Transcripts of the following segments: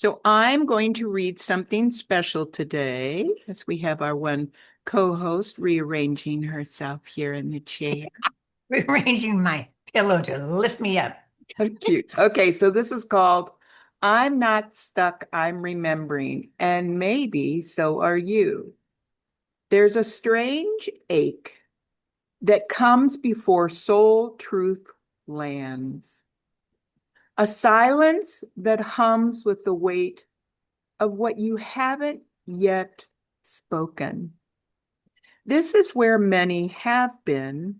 So I'm going to read something special today as we have our one co-host rearranging herself here in the chair. Rearranging my pillow to lift me up. How cute. Okay, so this is called I'm Not Stuck, I'm Remembering, and maybe so are you. There's a strange ache that comes before soul truth lands, a silence that hums with the weight of what you haven't yet spoken. This is where many have been,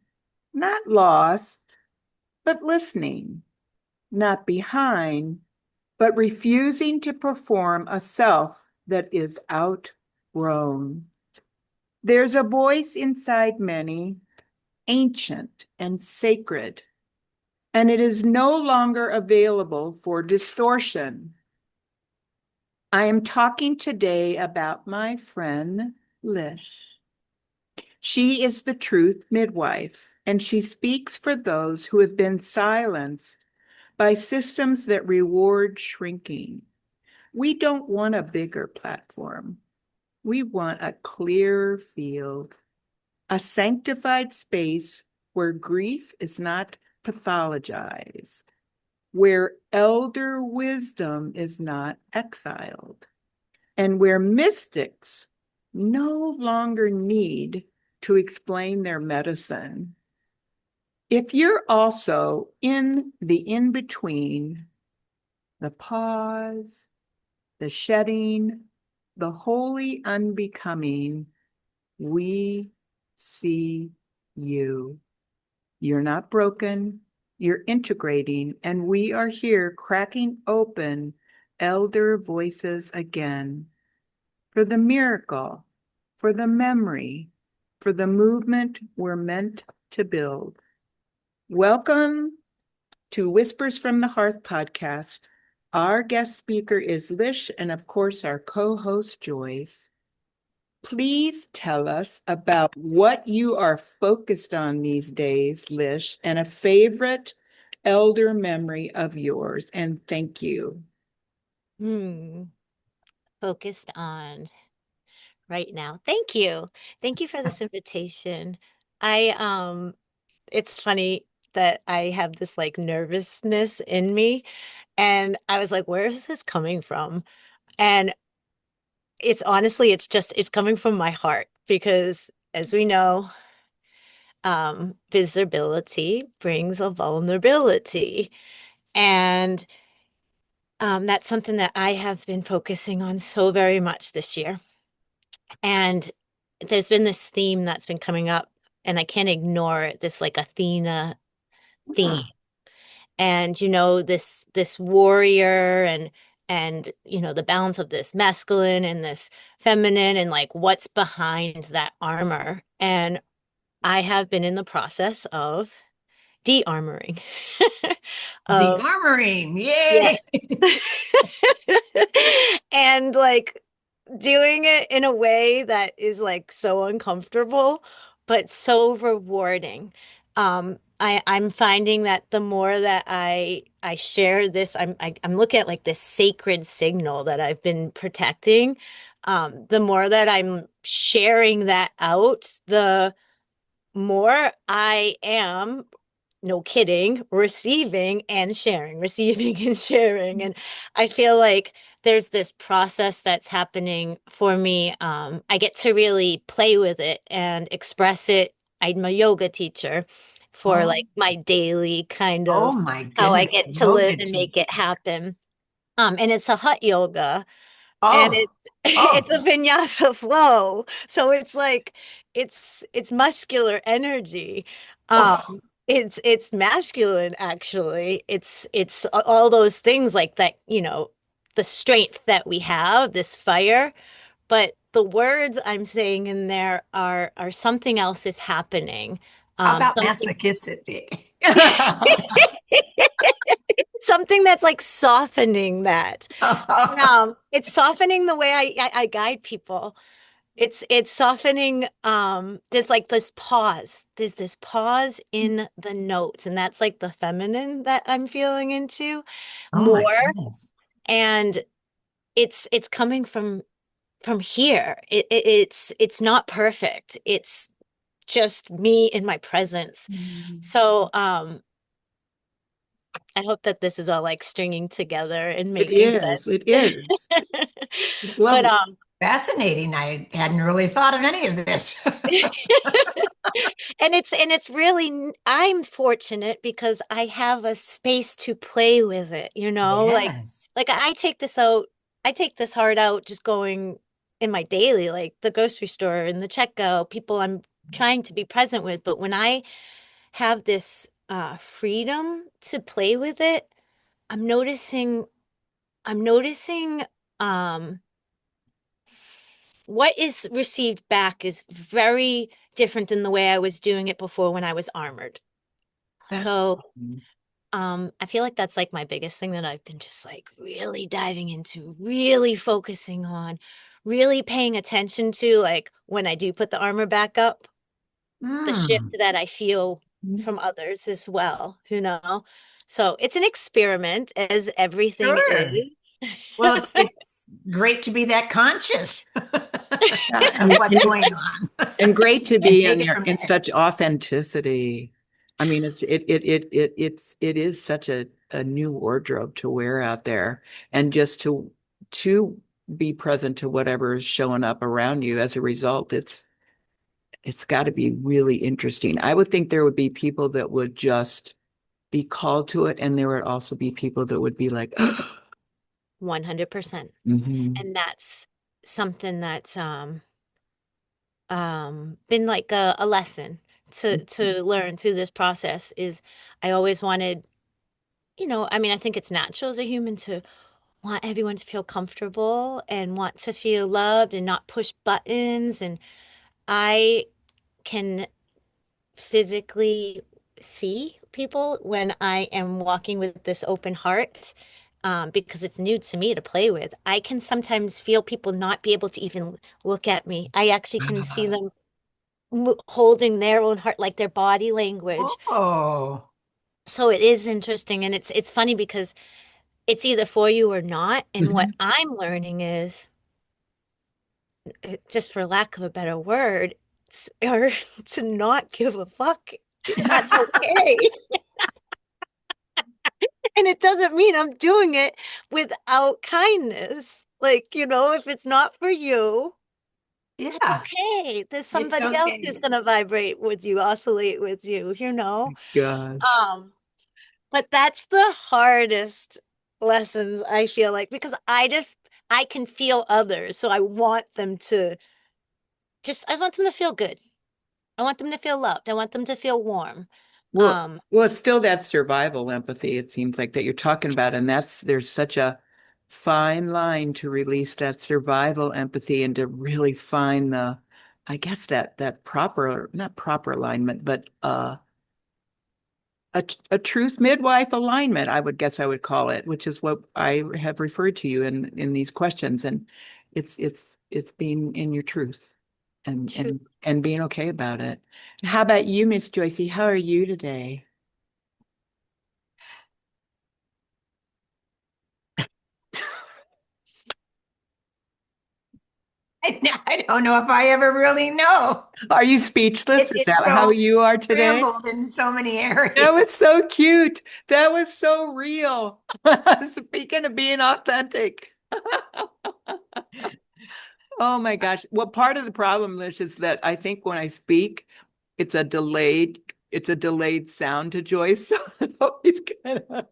not lost, but listening, not behind, but refusing to perform a self that is outgrown. There's a voice inside many, ancient and sacred, and it is no longer available for distortion. I am talking today about my friend Lish. She is the truth midwife, and she speaks for those who have been silenced by systems that reward shrinking. We don't want a bigger platform. We want a clear field, a sanctified space where grief is not pathologized, where elder wisdom is not exiled, and where mystics no longer need to explain their medicine. If you're also in the in between, the pause, the shedding, the holy unbecoming, we see you. You're not broken, you're integrating, and we are here cracking open elder voices again for the miracle, for the memory, for the movement we're meant to build. Welcome to Whispers from the Hearth podcast. Our guest speaker is Lish, and of course, our co host, Joyce. Please tell us about what you are focused on these days, Lish, and a favorite elder memory of yours. And thank you. Hmm. Focused on right now. Thank you. Thank you for this invitation. I it's funny that I have this like nervousness in me and I was like, where is this coming from? And it's honestly it's coming from my heart because as we know, visibility brings a vulnerability. And that's something that I have been focusing on so very much this year. And there's been this theme that's been coming up, and I can't ignore it, this like Athena theme. Huh. And this warrior and the balance of this masculine and this feminine and like what's behind that armor. And I have been in the process of de-armoring. of De-armoring. yeah. Yay. And like doing it in a way that is like so uncomfortable, but so rewarding. I'm finding that the more that I share this, I'm looking at like this sacred signal that I've been protecting. The more that I'm sharing that out, the more I am, no kidding, receiving and sharing, receiving and sharing. And I feel like there's this process that's happening for me. I get to really play with it and express it. I'm a yoga teacher for Oh, like my daily kind oh of my how I goodness. get to live Yoga and make it teacher. happen. And it's a hot yoga and Oh, it's it's oh, a vinyasa flow. So it's like it's muscular energy. Um oh. it's masculine actually. It's all those things like that, the strength that we have, this fire, but the words I'm saying in there are something else is happening. How about Something masochistic? something that's like softening that. It's softening the way I guide people. It's softening, there's like this pause. There's this pause in the notes, and that's like the feminine that I'm feeling into Oh my more. goodness. And it's coming from here. It's not perfect. It's just me in my presence. Mm. So I hope that this is all like stringing together and It making is. It sense. is. It's But lovely. Fascinating. I hadn't really thought of any of this. and it's really I'm fortunate because I have a space to play with it, you know? Yes. Like I take this heart out just going in my daily, like the grocery store and the checkout, people I'm trying to be present with, but when I have this freedom to play with it, I'm noticing I'm noticing um what is received back is very different than the way I was doing it before when I was armored. So, Fascinating. I feel like that's like my biggest thing that I've been just like really diving into, really focusing on, really paying attention to, like when I do put the armor back up, the shift Hmm. that I feel from others as well, you know? So it's an experiment, as everything Sure. is. Well, it's great to be that conscious Yeah, of what's going on and great to and be take it from in there. such authenticity. I mean, it is such a new wardrobe to wear out there, and just to be present to whatever is showing up around you as a result. It's got to be really interesting. I would think there would be people that would just be called to it, and there would also be people that would be like, 100%. mhm. And that's something that's been like a lesson to learn through this process is I always wanted, you know, I mean, I think it's natural as a human to want everyone to feel comfortable and want to feel loved and not push buttons. And I can physically see people when I am walking with this open heart, because it's new to me to play with. I can sometimes feel people not be able to even look at me. I actually can see them holding their own heart, like their body language. Oh, So it is interesting, and it's funny because it's either for you or not. And what Mhm. I'm learning is, just for lack of a better word, or to not give a fuck. That's okay. And it doesn't mean I'm doing it without kindness. Like, you know, if it's not for you, that's yeah, okay. There's it's somebody else who's okay. gonna vibrate with you, oscillate with you, you know? Gosh. Um, but that's the hardest lessons I feel like because I can feel others. So I want them to I just want them to feel good. I want them to feel loved. I want them to feel warm. Well, Um, well, it's still that survival empathy, it seems like that you're talking about. And there's such a fine line to release that survival empathy and to really find I guess that proper, not proper alignment, but a truth midwife alignment, I would guess I would call it, which is what I have referred to you in these questions. And it's being in your truth and true. being okay about it. How about you, Miss Joycey? How are you today? I don't know if I ever really know. Are you speechless? Is It's that how so you are today? scrambled in so many That was areas. so cute. That was so real. Speaking of being authentic. Oh my gosh. Well, part of the problem, Lish, is that I think when I speak, it's a delayed sound to Joyce. So it always kind of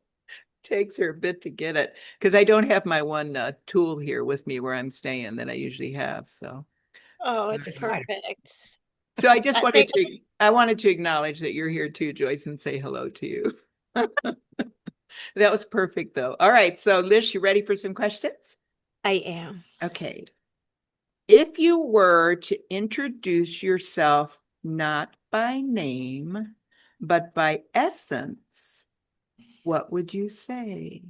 takes her a bit to get it because I don't have my one tool here with me where I'm staying that I usually have. So Oh, it's It's quite perfect. I just I think wanted to acknowledge that you're here too, Joyce, and say hello to you. That was perfect though. All right. So Lish, you ready for some questions? I am. Okay. If you were to introduce yourself not by name, but by essence, what would you say?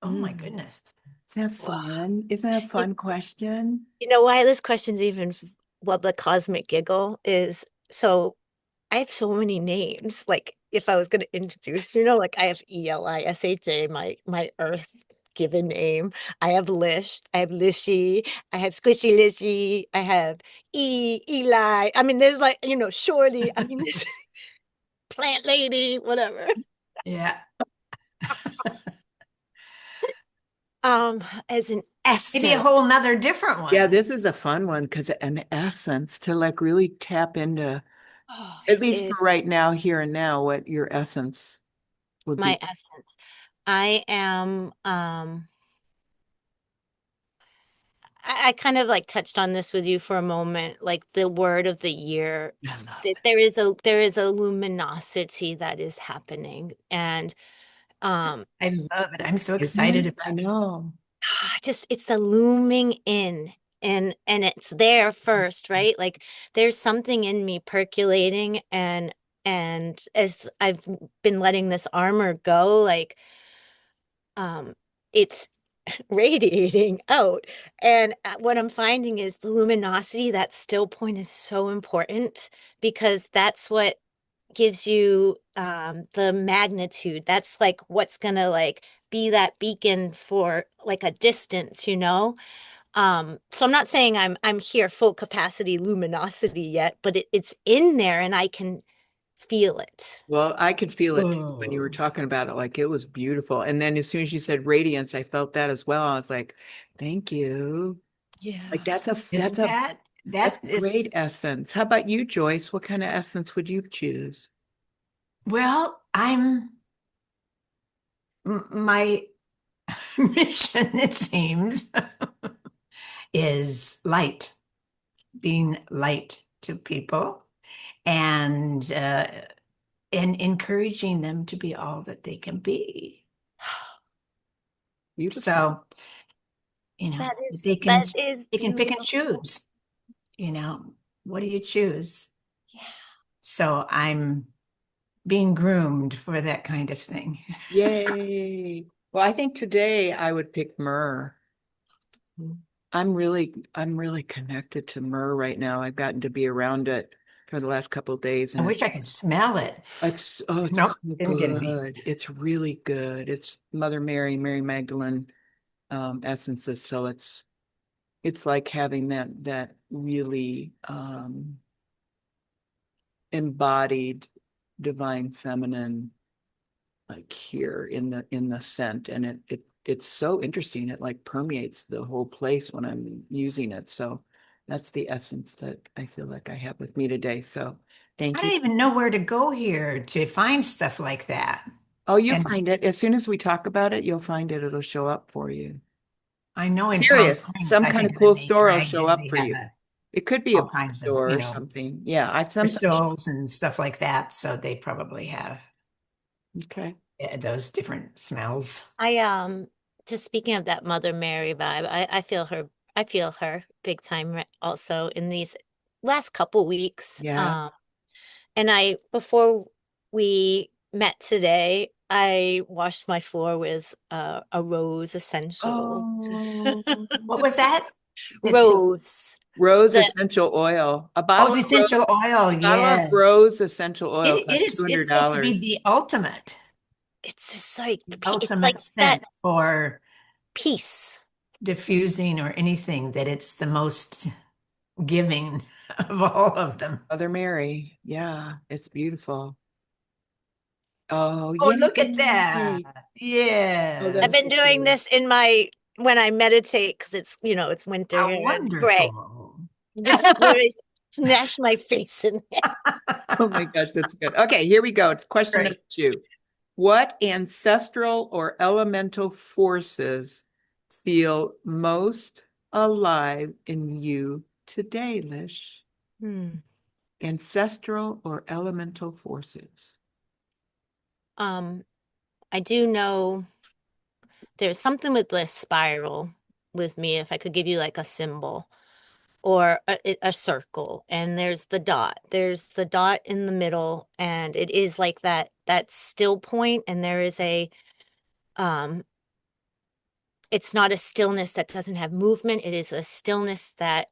oh my Mm. goodness. Isn't that Wow. fun? Isn't that a You, fun question? you know why this question's even well, the cosmic giggle is so I have so many names. Like if I was going to introduce, you know, like I have ELISHA, my Earth give a name. I have Lish, I have Lishy, I have Squishy Lishy, I have Eli. I mean, there's like, Shorty. I mean, there's Plant Lady, whatever. Yeah. As an Maybe a essence. whole nother different Yeah, one. this is a fun one because an essence to like really tap into, Oh, at it least is for right now, here and now, what your essence would my be. essence. I am I kind of like touched on this with you for a moment, like the word of the year. I love That there is a luminosity that is happening. And um I love it. I'm so it. Isn't excited it? I about it. know. just it's the looming in, and it's there first, right? Like there's something in me percolating, and as I've been letting this armor go, like it's radiating out. And what I'm finding is the luminosity, that still point is so important, because that's what gives you the magnitude. That's like what's gonna like be that beacon for like a distance. So I'm not saying I'm here full capacity luminosity yet, but it's in there and I can feel it. Well, I could feel it too when you were Oh, talking about it. Like it was beautiful. And then as soon as you said radiance, I felt that as well. I was like, thank you. Like Yeah. isn't that that's that a great is essence. How about you, Joyce? What kind of essence would you choose? well, my mission, it seems, is light, being light to people and encouraging them to be all that they can be. Beautiful. So, That they is that can is they can pick and beautiful. choose, you know, what do you choose? Yeah. So I'm being groomed for that kind of thing. Yay. Well, I think today I would pick myrrh. I'm really connected to myrrh right now. I've gotten to be around it for the last couple of days, I and wish I could smell it. it's Nope, so didn't get me. good. It's really good. It's Mother Mary, Mary Magdalene essences. So it's like having that really embodied divine feminine like here in the scent, and it's so interesting. It like permeates the whole place when I'm using it. So that's the essence that I feel like I have with me today. So I thank you. don't even know where to go here to find stuff like that. Oh, you And find it as soon as we talk about it, you'll find it. It'll show up for you. I know in Palm Serious. Springs, Some I kind of think when cool they store will dragged show in, up they for have you. It could be a all kinds of, store or something. Yeah, I sometimes. crystals and stuff like that. So they probably have Okay. those different smells. I just speaking of that Mother Mary vibe, I feel her big time also in these last couple weeks. Yeah. And I before we met today, I washed my floor with a rose essential. Oh, What was that? It's Rose. rose The essential oil. A oh, bottle the of rose, essential oil. bottle of Yes. rose essential oil It costs is, two it's hundred supposed to be dollars. the ultimate, it's just like it's like ultimate that scent for peace. diffusing or anything, that it's the most giving of all of them. Mother Mary. Yeah, it's beautiful. Oh, Oh, look at that. yay. Oh, I've that's Yes. been so doing cool. this in my when I meditate, because it's winter How here and gray. wonderful. Just literally smash my face in it. Oh my gosh, that's good. Okay, here we go. Question number Great. 2. What ancestral or elemental forces feel most alive in you today, Lish? Hmm. Ancestral or elemental forces? Um, I do know there's something with this spiral with me. If I could give you like a symbol or a circle, and there's the dot in the middle, and it is like that still point, and there is um it's not a stillness that doesn't have movement. It is a stillness that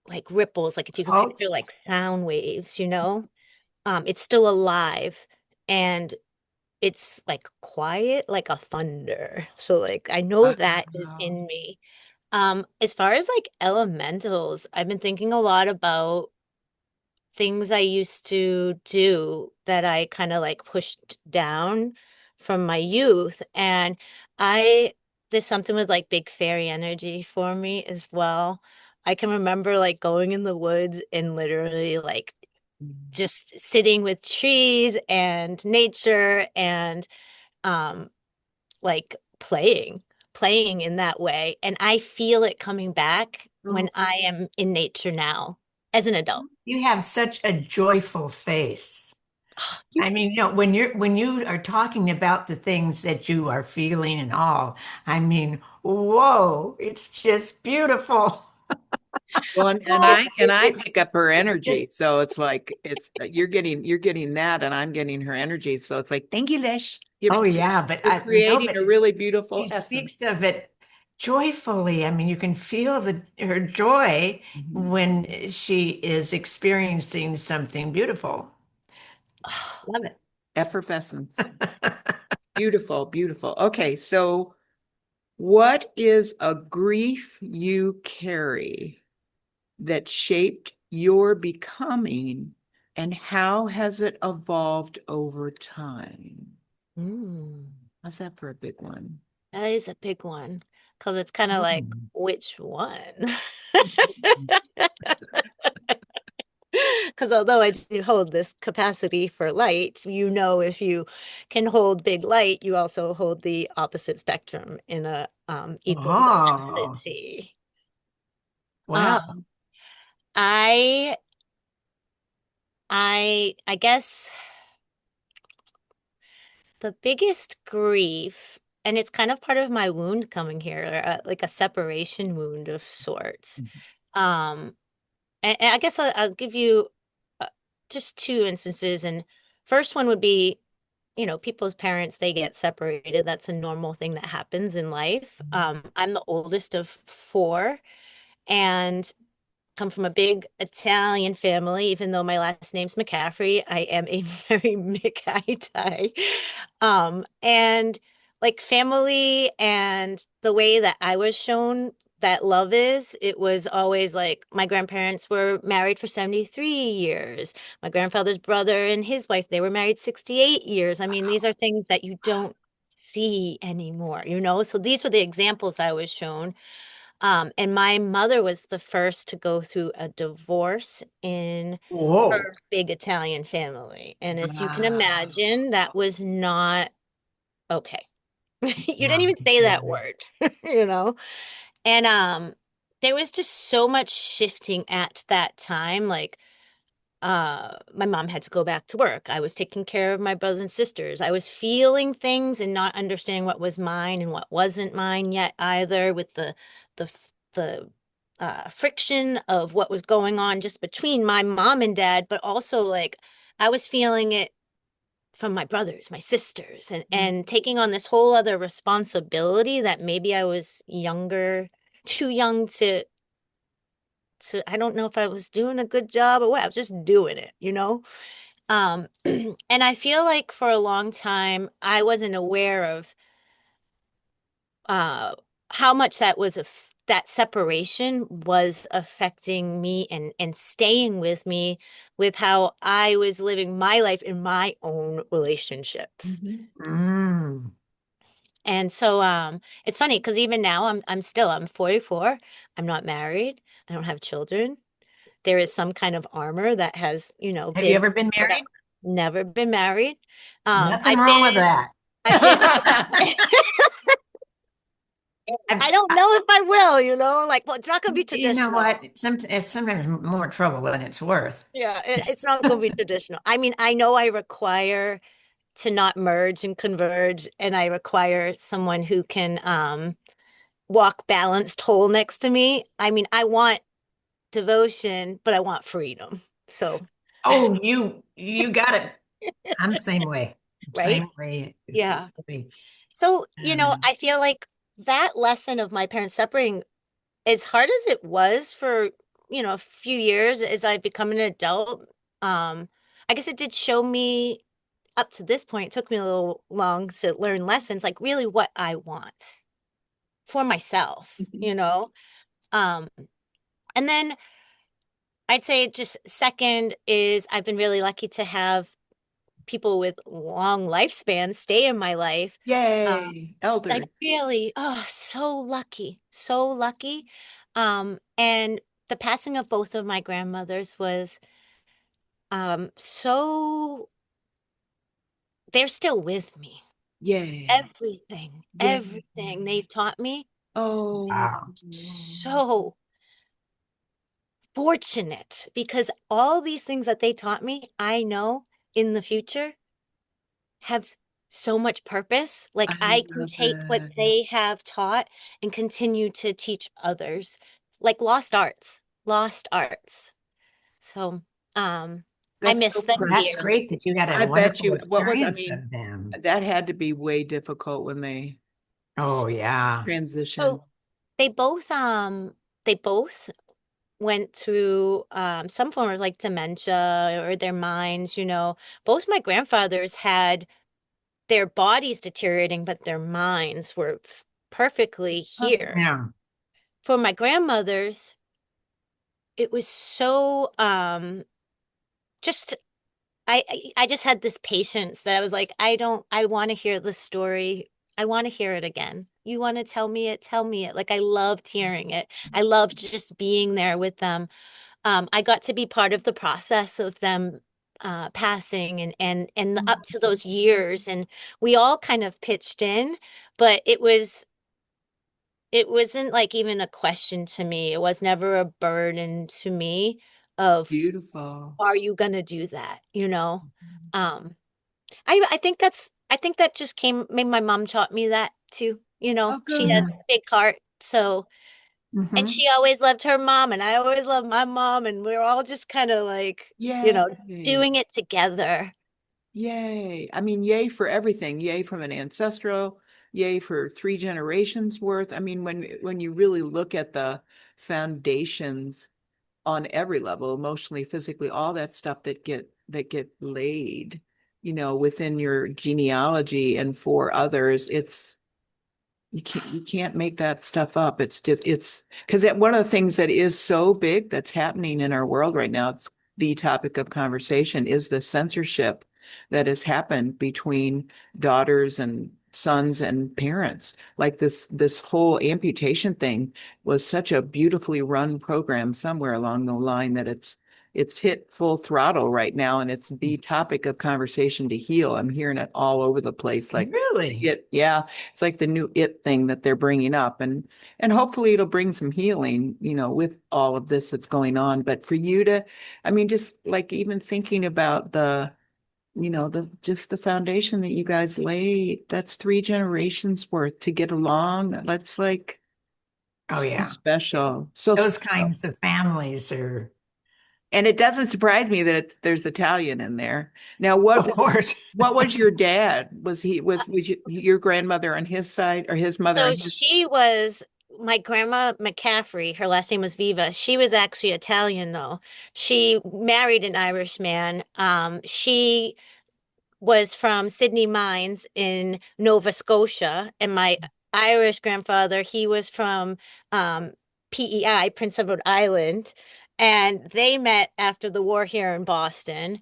like ripples, like if you could picture Pulse. like sound waves. It's still alive. And it's like quiet like a thunder. So like I know that is Wow. in me. As far as like elementals, I've been thinking a lot about things I used to do that I kind of like pushed down from my youth. And I, there's something with like big fairy energy for me as well. I can remember like going in the woods and literally like just sitting with trees and nature and um like playing in that way. And I feel it coming back when Oh, I am in nature now as an adult. You have such a joyful face. You I mean, when you are talking about the things that you are feeling and all, I mean, whoa, it's just beautiful. well, It's and I pick up her it's energy. just So it's like you're getting that and I'm getting her energy. So it's like, thank you, Lish. oh yeah, but We're I no, creating but a really beautiful she essence. speaks of it joyfully. I mean, you can feel her joy Mhm. when she is experiencing something beautiful. Love Effervescence. it. Beautiful, beautiful. Okay, so what is a grief you carry that shaped your becoming, and how has it evolved over time? Mm, How's that for a big one? that is a big one because it's kind of like, Mm. which one? Because although I do hold this capacity for light, you know, if you can hold big light, you also hold the opposite spectrum in a equal Oh, capacity. wow. Um, I I guess the biggest grief, and it's kind of part of my wound coming here, like a separation wound of sorts. Um, and I guess I'll give you uh, just two instances. And first one would be, you know, people's parents, they get separated. That's a normal thing that happens in life. I'm the oldest of four and come from a big Italian family. Even though my last name's McCaffrey, I am a very McItai. And like family and the way that I was shown that love is, it was always like my grandparents were married for 73 years. My grandfather's brother and his wife, they were married 68 years. I mean, these are things that you don't see anymore, you know? So these were the examples I was shown. And my mother was the first to go through a divorce in Whoa. her big Italian family. And as you can Wow. imagine, that was not okay. You didn't Not even say that good. word, you know? And there was just so much shifting at that time. Like my mom had to go back to work. I was taking care of my brothers and sisters. I was feeling things and not understanding what was mine and what wasn't mine yet either, with the the friction of what was going on just between my mom and dad, but also like I was feeling it from my brothers, my sisters, and taking on this whole other responsibility that maybe I was younger, too young to I don't know if I was doing a good job or what. I was just doing it, you know? And I feel like for a long time I wasn't aware of uh how much that separation was affecting me and staying with me with how I was living my life in my own relationships. Mhm. Mm. And so it's funny because even now I'm 44. I'm not married. I don't have children. There is some kind of armor that has, you know, Have you been ever been put up. married? Never been married. Nothing wrong with that. I've been, I've, I don't know if I will, you know, like, well, it's not going to be you know traditional. what? It's sometimes more trouble than it's worth. Yeah, it's not going to be traditional. I mean, I know I require to not merge and converge, and I require someone who can walk balanced whole next to me. I mean, I want devotion, but I want freedom. So, Oh, you got it. I'm the same way. right? Same way. Yeah. So, you know, Um, I feel like that lesson of my parents separating, as hard as it was for, you know, a few years as I become an adult, I guess it did show me up to this point, it took me a little long to learn lessons, like really what I want for myself, Mhm. you know? Um, and then I'd say just second is I've been really lucky to have people with long lifespans stay in my life. Yay, Like elder. really, oh, so lucky, so lucky. And the passing of both of my grandmothers was so they're still with me. Yay. Yay. Everything they've taught me. Oh, Wow. So fortunate because all these things that they taught me, I know in the future have so much purpose. Like I I can love take what it. they have taught and continue to teach others, like lost arts, lost arts. So, I That's miss so them That's precious. dearly. great that you had a I bet wonderful you, what was, I experience mean, of them. that had to be way difficult when they Oh, yeah. transitioned. So they both went through some form of like dementia or their minds, you know. Both my grandfathers had their bodies deteriorating, but their minds were perfectly Huh. here. Yeah. For my grandmothers, it was so just I just had this patience that I was like, I want to hear the story. I want to hear it again. You want to tell me it, tell me it. Like I loved hearing it. I loved just being there with them. I got to be part of the process of them passing and up to those years. And we all kind of pitched in, but it wasn't like even a question to me. It was never a burden to me of Beautiful. are you gonna do that? You know? Um, I think that just came maybe my mom taught me that too. You know, Oh, she has good. Yeah. a big heart. So and Hmm. she always loved her mom and I always loved my mom and we were all just kind of like, you know, Yay. doing it together. Yay. I mean, yay for everything. Yay from an ancestral, yay for 3 generations worth. I mean, when you really look at the foundations on every level, emotionally, physically, all that stuff that get laid, within your genealogy and for others, you can't make that stuff up. It's just it's because one of the things that is so big that's happening in our world right now, it's the topic of conversation, is the censorship that has happened between daughters and sons and parents. Like this whole amputation thing was such a beautifully run program somewhere along the line that it's hit full throttle right now, and it's the topic of conversation to heal. I'm hearing it all over the place. Like Really? yeah, it's like the new it thing that they're bringing up, and hopefully it'll bring some healing, with all of this that's going on. But for you to, I mean, just like even thinking about the just the foundation that you guys laid, that's 3 generations worth to get along. That's like Oh, so yeah. special, so Those special. kinds of families are, And it doesn't surprise me that there's Italian in there. Now, of course. what was your dad? Was your grandmother on his side or his mother So on his? she was my grandma McCaffrey, her last name was Viva. She was actually Italian though. She married an Irish man. She was from Sydney Mines in Nova Scotia, and my Irish grandfather, he was from um, PEI, Prince Edward Island, and they met after the war here in Boston.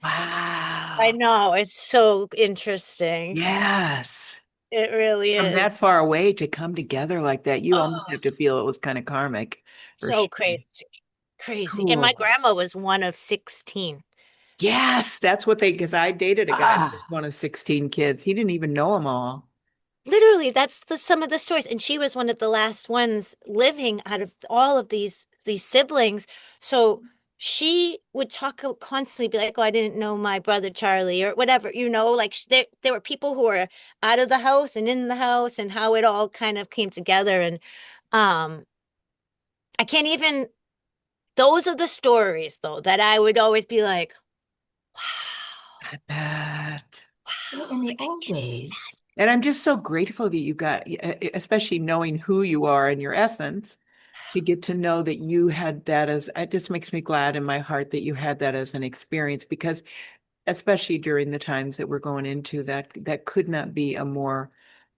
I Wow. know, it's so interesting. Yes. It really From that is. far away to come together like that, you almost Oh, have to feel it was kind of karmic for so sure. crazy. Crazy. And my Cool. grandma was one of 16. Yes, that's what because I dated a guy who was Ah, one of 16 kids. He didn't even know them all. Literally, that's the some of the stories. And she was one of the last ones living out of all of these siblings. So she would talk constantly, be like, "Oh, I didn't know my brother Charlie," or whatever, you know, like there were people who were out of the house and in the house and how it all kind of came together. And um, I can't even, those are the stories though that I would always be like, wow, I bet. well, in the like I old can't. days, And I'm just so grateful that you got, especially knowing who you are and your essence, to get to know that you had that as, it just makes me glad in my heart that you had that as an experience because especially during the times that we're going into, that could not be a more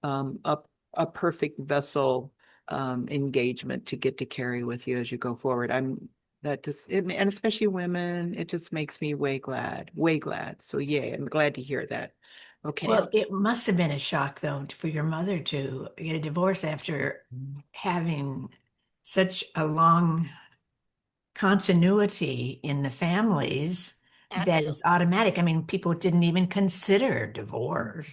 um a, a perfect vessel engagement to get to carry with you as you go forward. And especially women, it just makes me way glad, way glad. So yay, I'm glad to hear that. Okay. Well, it must have been a shock, though, for your mother to get a divorce after having such a long continuity in the families that is Absolutely. automatic. I mean, people didn't even consider divorce.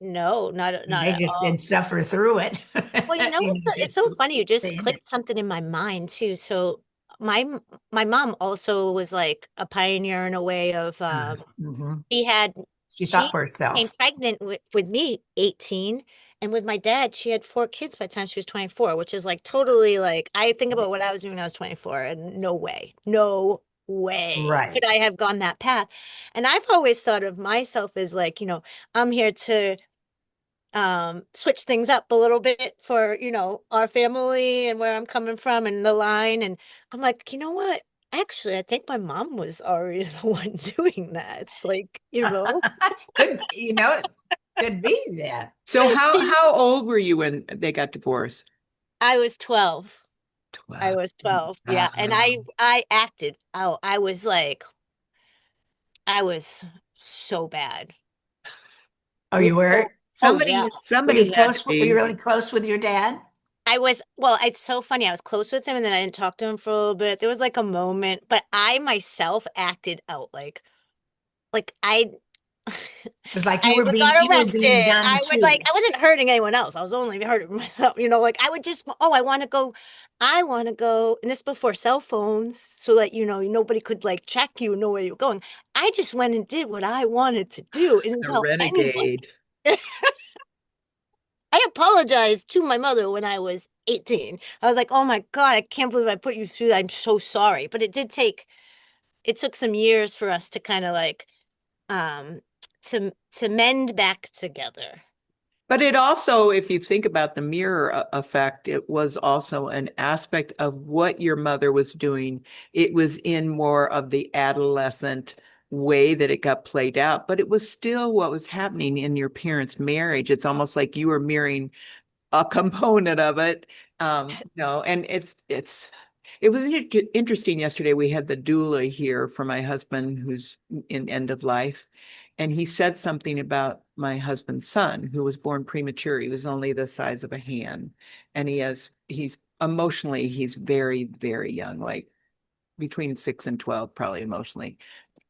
No, not They at just all. they'd suffer through it. Well, you know, You know, it's just so funny. You stay just in it. clicked something in my mind too. So my mom also was like a pioneer in a way of Mhm. she had She she thought for became herself. pregnant with me 18, and with my dad she had 4 kids by the time she was 24, which is like totally like I think about what I was doing when I was 24 and no way Right. could I have gone that path. And I've always thought of myself as like, I'm here to switch things up a little bit for, our family and where I'm coming from and the line. And I'm like, you know what? Actually, I think my mom was already the one doing that. It's like, Could, could be that. So how old were you when they got divorced? I was 12. I 12. was 12. Yeah. And Wow. I acted out. I was like, I was so bad. Oh, you were? Oh yeah. Were you Somebody had to close? Were you be. really close with your dad? Well, it's so funny. I was close with him and then I didn't talk to him for a little bit. There was like a moment, but I myself acted out like It's like I got you were being arrested. done I too. wasn't hurting anyone else. I was only hurting myself. Like I would just, oh, I want to go. And this before cell phones, so that, nobody could like check you, know where you're going. I just went and did what I wanted to do and didn't A tell anyone. renegade. I apologized to my mother when I was 18. I was like, oh my God, I can't believe I put you through that. I'm so sorry. But it took some years for us to kind of like, um, to mend back together. But it also, if you think about the mirror effect, it was also an aspect of what your mother was doing. It was in more of the adolescent way that it got played out, but it was still what was happening in your parents' marriage. It's almost like you were mirroring a component of it. And it was interesting yesterday. We had the doula here for my husband who's in end of life. And he said something about my husband's son who was born premature. He was only the size of a hand. And he's emotionally, he's very, very young, like between 6 and 12, probably emotionally.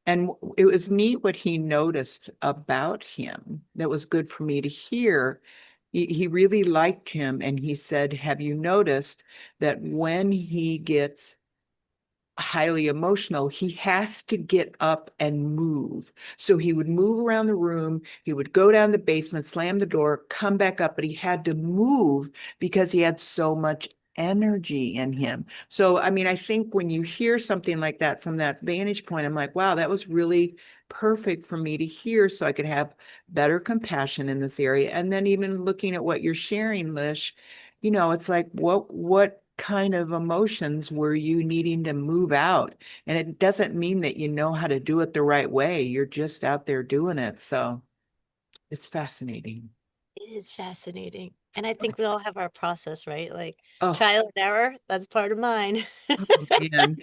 And it was neat what he noticed about him that was good for me to hear. He really liked him. And he said, have you noticed that when he gets highly emotional, he has to get up and move. So he would move around the room, he would go down the basement, slam the door, come back up, but he had to move because he had so much energy in him. So, I mean, I think when you hear something like that from that vantage point, I'm like, wow, that was really perfect for me to hear so I could have better compassion in this area. And then even looking at what you're sharing, Lish, it's like what kind of emotions were you needing to move out? And it doesn't mean that you know how to do it the right way. You're just out there doing it. So it's fascinating. It is fascinating. And I think we all have our process, right? Like Oh, trial and error, that's part of mine. oh man.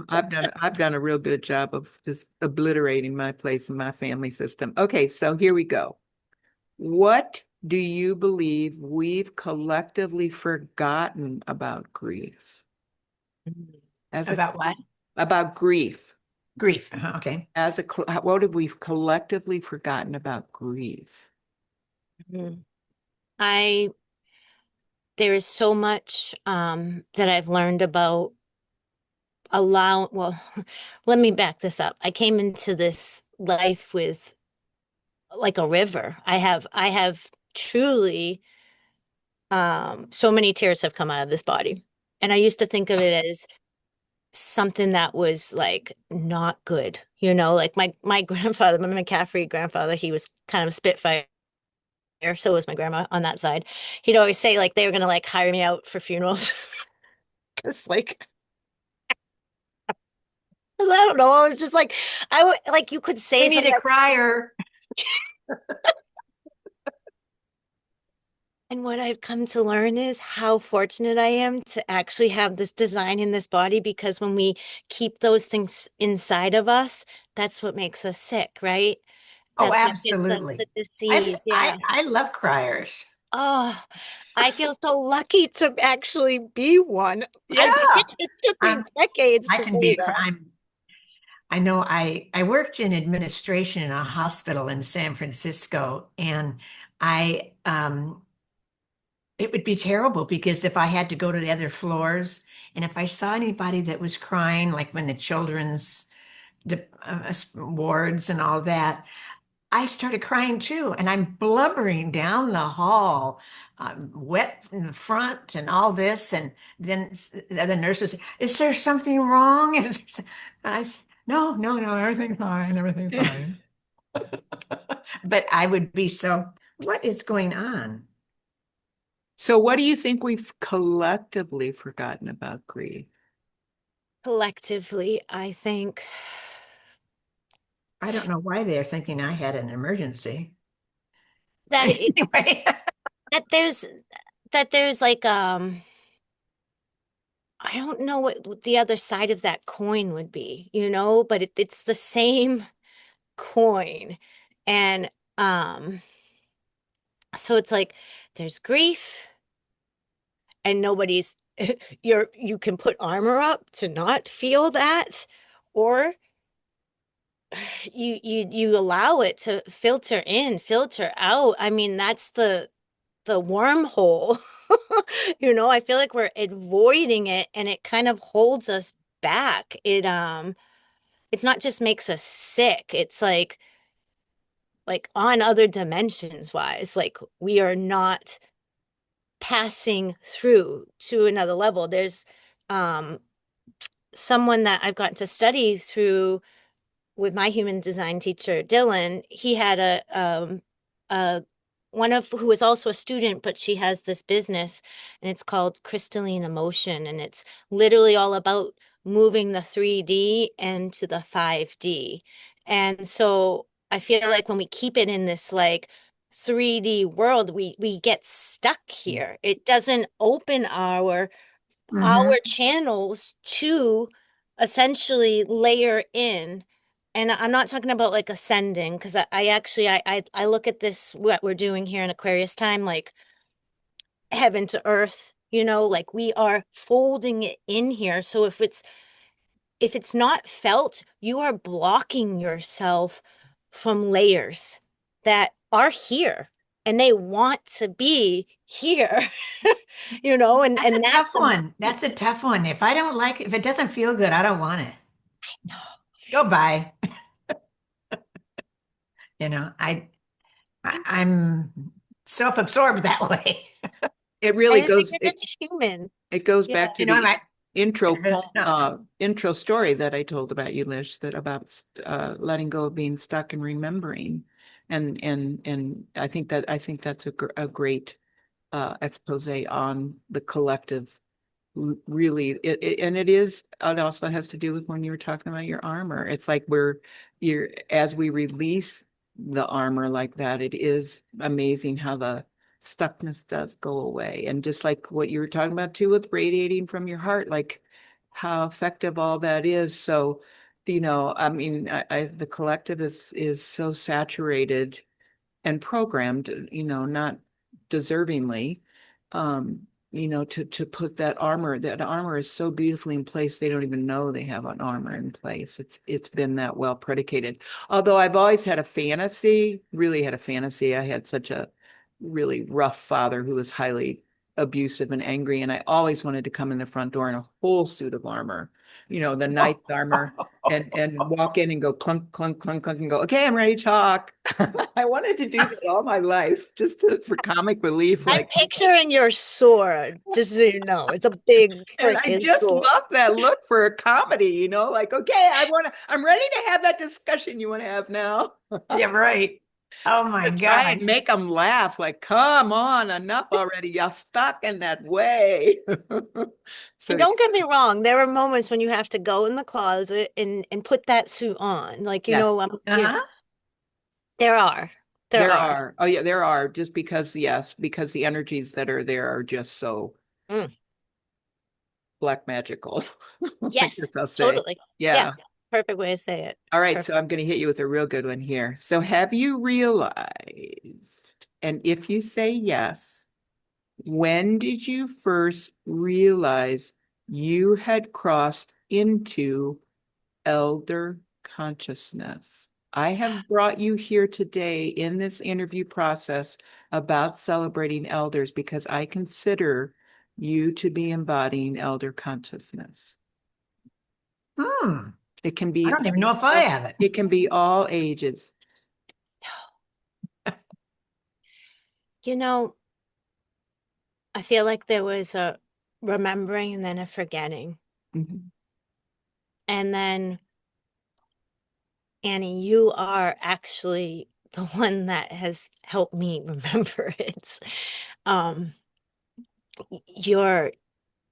I've done a real good job of just obliterating my place in my family system. Okay, so here we go. What do you believe we've collectively forgotten about grief? As a About what? about grief. Grief. Okay. What have we collectively forgotten about grief? Mhm. I There is so much that I've learned about well, let me back this up. I came into this life with like a river. I have truly so many tears have come out of this body. And I used to think of it as something that was like not good, like my grandfather, my McCaffrey grandfather, he was kind of a spitfire. So was my grandma on that side. He'd always say like they were gonna like hire me out for funerals. It's like I don't know. I was just like, I would like you could We say need something. a crier. And what I've come to learn is how fortunate I am to actually have this design in this body because when we keep those things inside of us, that's what makes us sick, right? Oh, That's what gives us the absolutely. disease. Yeah. I love criers. Oh, I feel so lucky to actually be one. Yeah. It took me I'm, decades I to can be say a cri- that. I know I worked in administration in a hospital in San Francisco, and I it would be terrible because if I had to go to the other floors and if I saw anybody that was crying, like when the children's wards and all that, I started crying too, and I'm blubbering down the hall, wet in the front, and all this. And then the nurses, "Is there something wrong?" And I said, "No, no, no, everything's fine, everything's fine." But I would be so, what is going on? So what do you think we've collectively forgotten about grief? Collectively, I think I don't know why they're thinking I had an emergency. that it, Anyway, that there's that there's like I don't know what the other side of that coin would be, but it's the same coin. And so it's like there's grief and nobody's you can put armor up to not feel that, or you allow it to filter in, filter out. I mean, that's the wormhole. I feel like we're avoiding it and it kind of holds us back. It's not just makes us sick. It's like on other dimensions wise, like we are not passing through to another level. There's um someone that I've gotten to study through with my human design teacher, Dylan. He had a one of who is also a student, but she has this business and it's called Crystalline Emotion. And it's literally all about moving the 3D into the 5D. And so I feel like when we keep it in this like 3D world, we get stuck here. It doesn't open our Mhm. channels to essentially layer in. And I'm not talking about like ascending because I actually I look at this what we're doing here in Aquarius time like heaven to earth, like we are folding it in here. So if it's not felt, you are blocking yourself from layers that are here and they want to be here. and That's a and that's tough one. That's a tough one. If I don't like it, if it doesn't feel good, I don't want it. Goodbye. You know, I'm self-absorbed that way. It I really just think goes, you're just human. it goes Yeah. back to You know, the I'm no. intro story that I told about you, Lish, that about letting go of being stuck and remembering. And I think that's a great expose on the collective. Really, it also has to do with when you were talking about your armor. It's like you're as we release the armor like that, it is amazing how the stuckness does go away. And just like what you were talking about too with radiating from your heart, like how effective all that is. So, I mean, the collective is so saturated and programmed, not deservingly, um, to put that armor is so beautifully in place, they don't even know they have an armor in place. It's been that well predicated. Although I've always had a fantasy, really had a fantasy. I had such a really rough father who was highly abusive and angry, and I always wanted to come in the front door in a whole suit of armor, the knight's armor, and walk in and go clunk, clunk, clunk, clunk, and go, okay, I'm ready to talk. I wanted to do that all my life, just for comic relief, I'm like, picturing your sword, just so you know. It's a big and I freaking just sword. love that look for a comedy, like, okay, I'm ready to have that discussion you want to have now. Yeah, right. Oh my Try God. and make them laugh, like, come on, enough already. You're stuck in that way. And So, don't get me wrong, there are moments when you have to go in the closet and put that suit on. Like, yes, Uh-huh. there are. There there are. are. Oh, yeah, there are. Just because, yes, because the energies that are there are just so Mm. black magical, I guess Yes, I'll say. totally. Yeah, Yeah. perfect way to say it. All right, so Perfect. I'm going to hit you with a real good one here. So, have you realized, and if you say yes, when did you first realize you had crossed into elder consciousness? I have brought you here today in this interview process about celebrating elders because I consider you to be embodying elder consciousness. Hmm. It can I be don't even know if I have it. it can be all ages. You know, I feel like there was a remembering and then a forgetting. Mhm. And then, Annie, you are actually the one that has helped me remember it. Um, your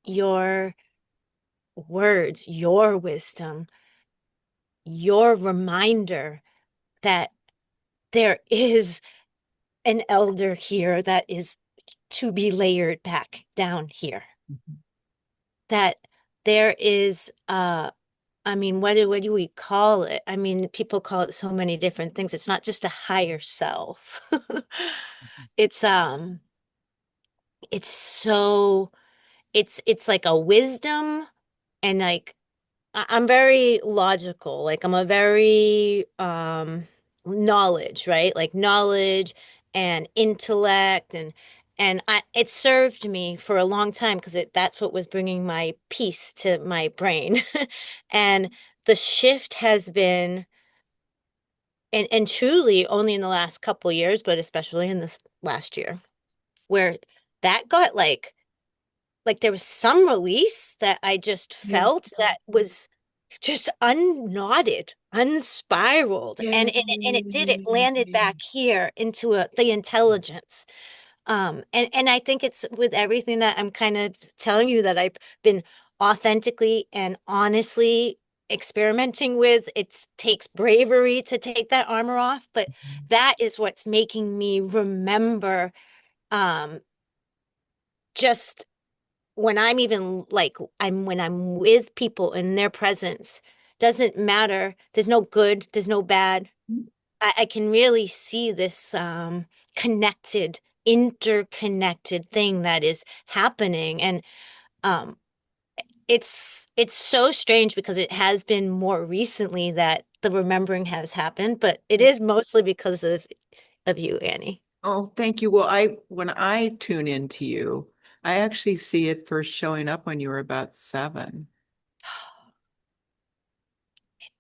your words, your wisdom, your reminder that there is an elder here that is to be layered back down here. Mhm. That there is I mean, what do we call it? I mean, people call it so many different things. It's not just a higher self. It's it's so it's like a wisdom and like I'm very logical. Like I'm a very knowledge, right? Like knowledge and intellect and it served me for a long time because that's what was bringing my peace to my brain. And the shift has been and truly only in the last couple years, but especially in this last year, where that got like there was some release that I just Yeah. felt that was just unknotted, unspiraled, and it did. It landed Yay. back here into the intelligence. And I think it's with everything that I'm kind of telling you that I've been authentically and honestly experimenting with. It takes bravery to take that armor off, but that is what's making me remember um just when I'm even like I'm when I'm with people in their presence, doesn't matter. There's no good, there's no bad. I can really see this connected, interconnected thing that is happening. And um it's so strange because it has been more recently that the remembering has happened, but it is mostly because of you, Annie. Oh, thank you. Well, when I tune into you, I actually see it first showing up when you were about 7.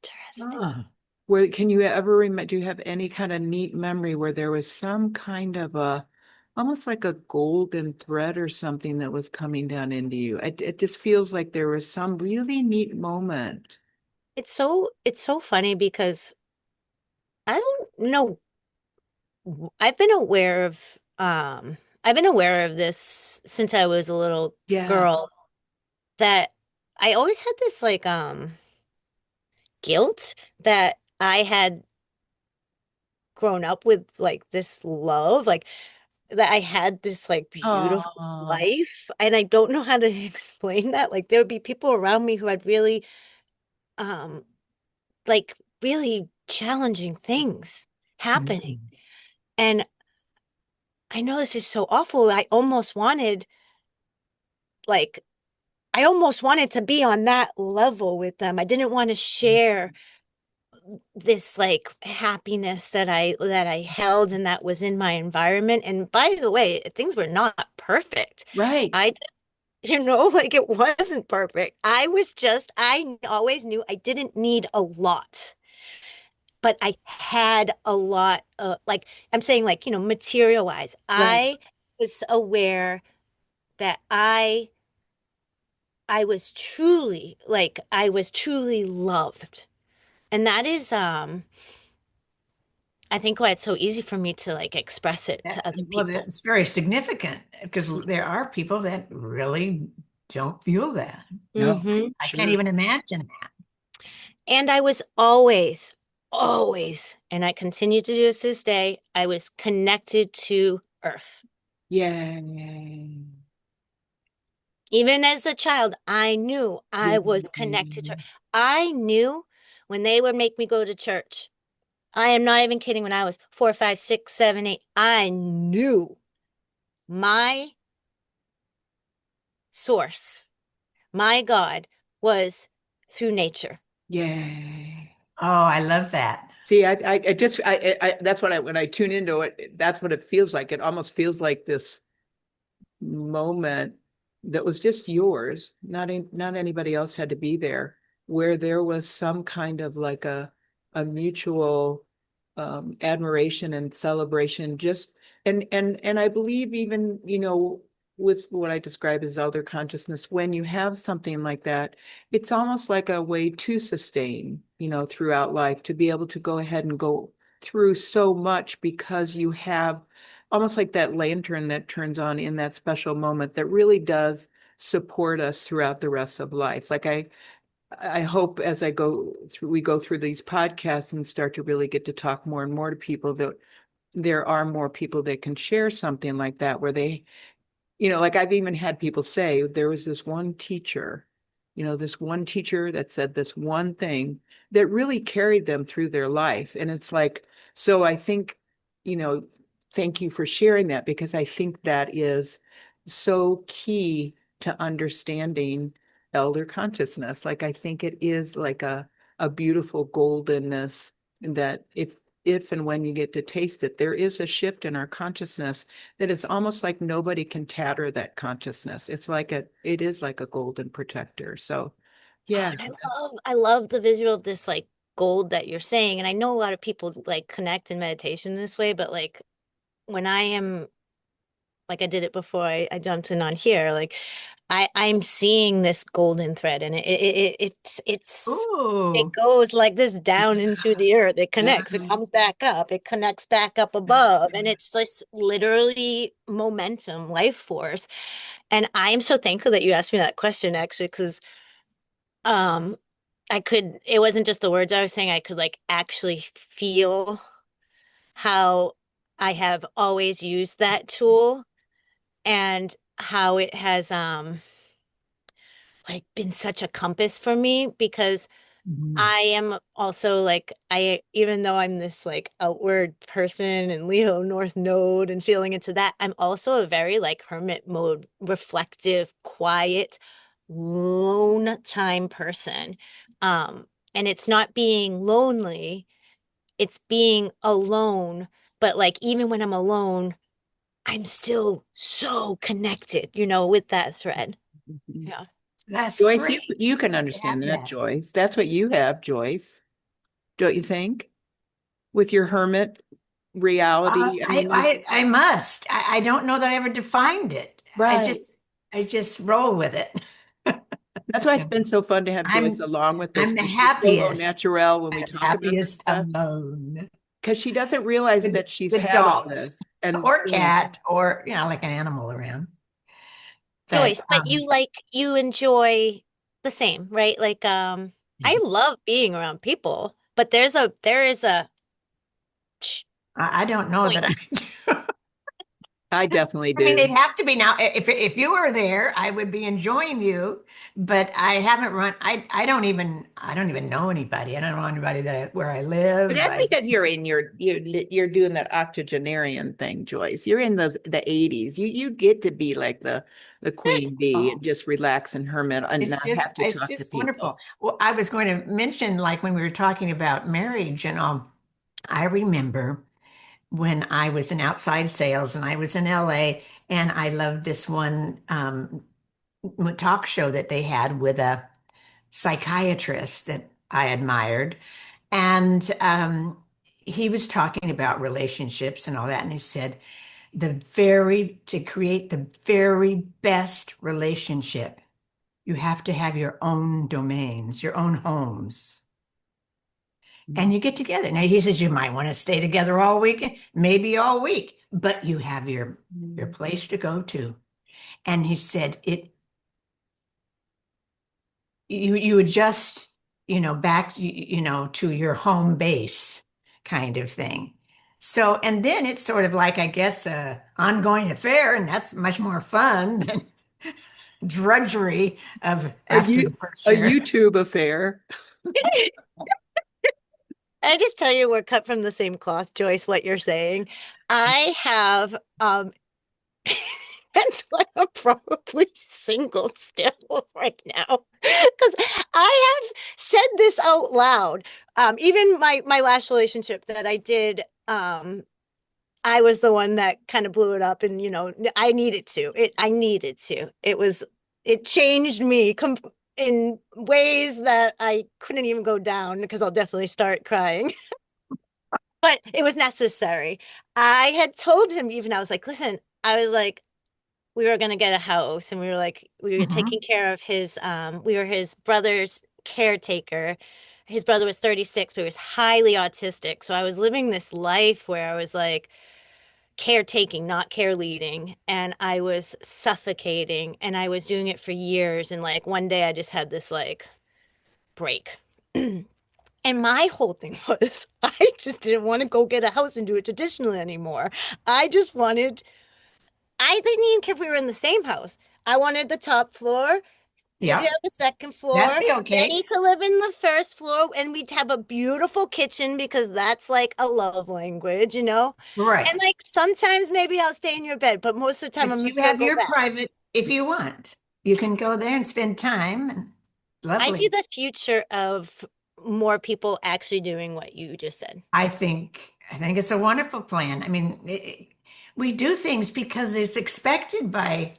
Interesting. Oh. Where can you ever remember, do you have any kind of neat memory where there was some kind of almost like a golden thread or something that was coming down into you? It just feels like there was some really neat moment. It's so funny because I don't know. I've been aware of I've been aware of this since I was a little Yeah. girl that I always had this like guilt that I had grown up with like this love like that I had this like beautiful Oh. life and I don't know how to explain that. Like there would be people around me who had really um like really challenging things happening. And I know this is so awful. Like I almost wanted to be on that level with them. I didn't want to share this like happiness that I held and that was in my environment. And by the way, things were not perfect. Right. I like it wasn't perfect. I always knew I didn't need a lot, but I had a lot like I'm saying like, material wise. Right. I was aware that I was truly loved. And that is I think why it's so easy for me to like express it to other Well, people. that's very significant because there are people that really don't feel that. No, Hmm. I can't sure. even imagine that. And I was always, and I continue to do this to this day, I was connected to Earth. Yay. Even as a child, I knew I was connected to Yay. her. I knew when they would make me go to church. I am not even kidding. When I was 4, 5, 6, 7, 8, I knew my source, my God, was through nature. Yay. Oh, I love that. See, I just, that's what when I tune into it, that's what it feels like. It almost feels like this moment that was just yours, not anybody else had to be there, where there was some kind of like a mutual admiration and celebration. Just and I believe even with what I describe as elder consciousness, when you have something like that, it's almost like a way to sustain, throughout life, to be able to go ahead and go through so much because you have almost like that lantern that turns on in that special moment that really does support us throughout the rest of life. Like I hope as we go through these podcasts and start to really get to talk more and more to people, that there are more people that can share something like that, where they, like I've even had people say there was this one teacher that said this one thing that really carried them through their life. And it's like, so I think, you know, thank you for sharing that, because I think that is so key to understanding elder consciousness. Like I think it is like a beautiful goldenness that if and when you get to taste it, there is a shift in our consciousness that it's almost like nobody can tatter that consciousness. It is like a golden protector. So Oh, yeah, and I love the visual of this like gold that you're saying. And I know a lot of people like connect in meditation this way, but like when I am like I did it before I jumped in on here, like I'm seeing this golden thread and it Ooh. goes like this down into the earth. It yeah, connects, it comes back up, it connects back up above, and it's this literally momentum, life force. And I'm so thankful that you asked me that question actually, because um it wasn't just the words I was saying, I could like actually feel how I have always used that tool and how it has like been such a compass for me because Mhm. I am also like I even though I'm this like outward person and Leo North Node and feeling into that, I'm also a very like hermit mode, reflective, quiet, lone time person. Um, and it's not being lonely, it's being alone, but like even when I'm alone, I'm still so connected, with that thread. mhm. Yeah. That's Joyce, you great you can to have understand that, that. Joyce. That's what you have, Joyce. Don't you think? With your hermit reality. I mean, I must. I don't know that I ever defined it. right. I just roll with it. That's why it's been so fun to have Joyce I'm along with us, I'm the because she's so au happiest. naturel when we I'm talk about this happiest stuff. alone Because she doesn't realize with that she's with had all dogs this. And or cat or like an animal around. But Joyce, but you enjoy the same, right? Like I love being around people, but there is a I don't know that point. I do. I definitely I mean, they'd do. have to be now. If you were there, I would be enjoying you. But I haven't run. I don't even know anybody. I don't know anybody where I But live. that's because you're doing that octogenarian thing, Joyce. You're in the 80s. You get to be like the queen bee Oh, and just relax and hermit and not have to it's talk to just people. wonderful. Well, I was going to mention like when we were talking about marriage and all. I remember when I was in outside sales and I was in LA and I loved this one talk show that they had with a psychiatrist that I admired. And he was talking about relationships and all that. And he said, to create the very best relationship, you have to have your own domains, your own homes. and you get together. Now he says you might want to stay together all weekend, maybe all week, but you have your place to go to. And he said it you adjust, back to your home base kind of thing. So, and then it's sort of like, I guess, a ongoing affair, and that's much more fun than drudgery of A after the first a year. YouTube affair. I just tell you we're cut from the same cloth, Joyce, what you're saying. I have that's why I'm probably single still right now. Because I have said this out loud. Even my last relationship that I did, I was the one that kind of blew it up, and I needed to. I needed to. It changed me in ways that I couldn't even go down because I'll definitely start crying. But it was necessary. I had told him, even I was like, listen, I was like, we were gonna get a house, and we were Mhm. taking care of we were his brother's caretaker. His brother was 36, but he was highly autistic. So I was living this life where I was like caretaking, not care leading, and I was suffocating, and I was doing it for years. And like one day I just had this like break. And my whole thing was, I just didn't want to go get a house and do it traditionally anymore. I just wanted, I didn't even care if we were in the same house. I wanted the top floor. He could Yeah, have the second that'd floor. be Then he okay. could live in the first floor, and we'd have a beautiful kitchen because that's like a love language. Right. And like sometimes maybe I'll stay in your bed, but most of the time But I'm you just gonna have go your back. private if you want. You can go there and spend time and I see lovely. the future of more people actually doing what you just said. I think it's a wonderful plan. I mean, we do things because it's expected by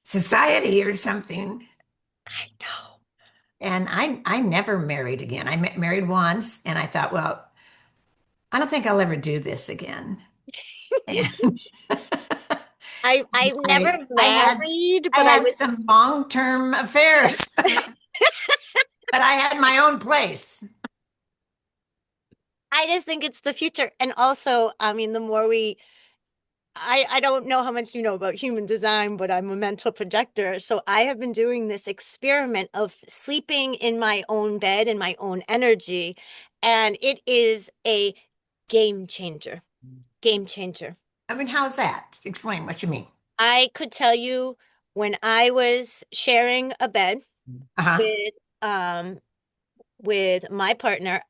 society or something. I know. And I never married again. I married once, and I thought, well, I don't think I'll ever do this again. And I've never I I had married, I but I had would some long-term affairs, but I had my own place. I just think it's the future. And also, I mean, the more I don't know how much you know about human design, but I'm a mental projector. So I have been doing this experiment of sleeping in my own bed in my own energy. And it is a game changer. Game changer. I mean, how's that? Explain what you mean. I could tell you when I was sharing a bed Uh-huh. with um with my partner,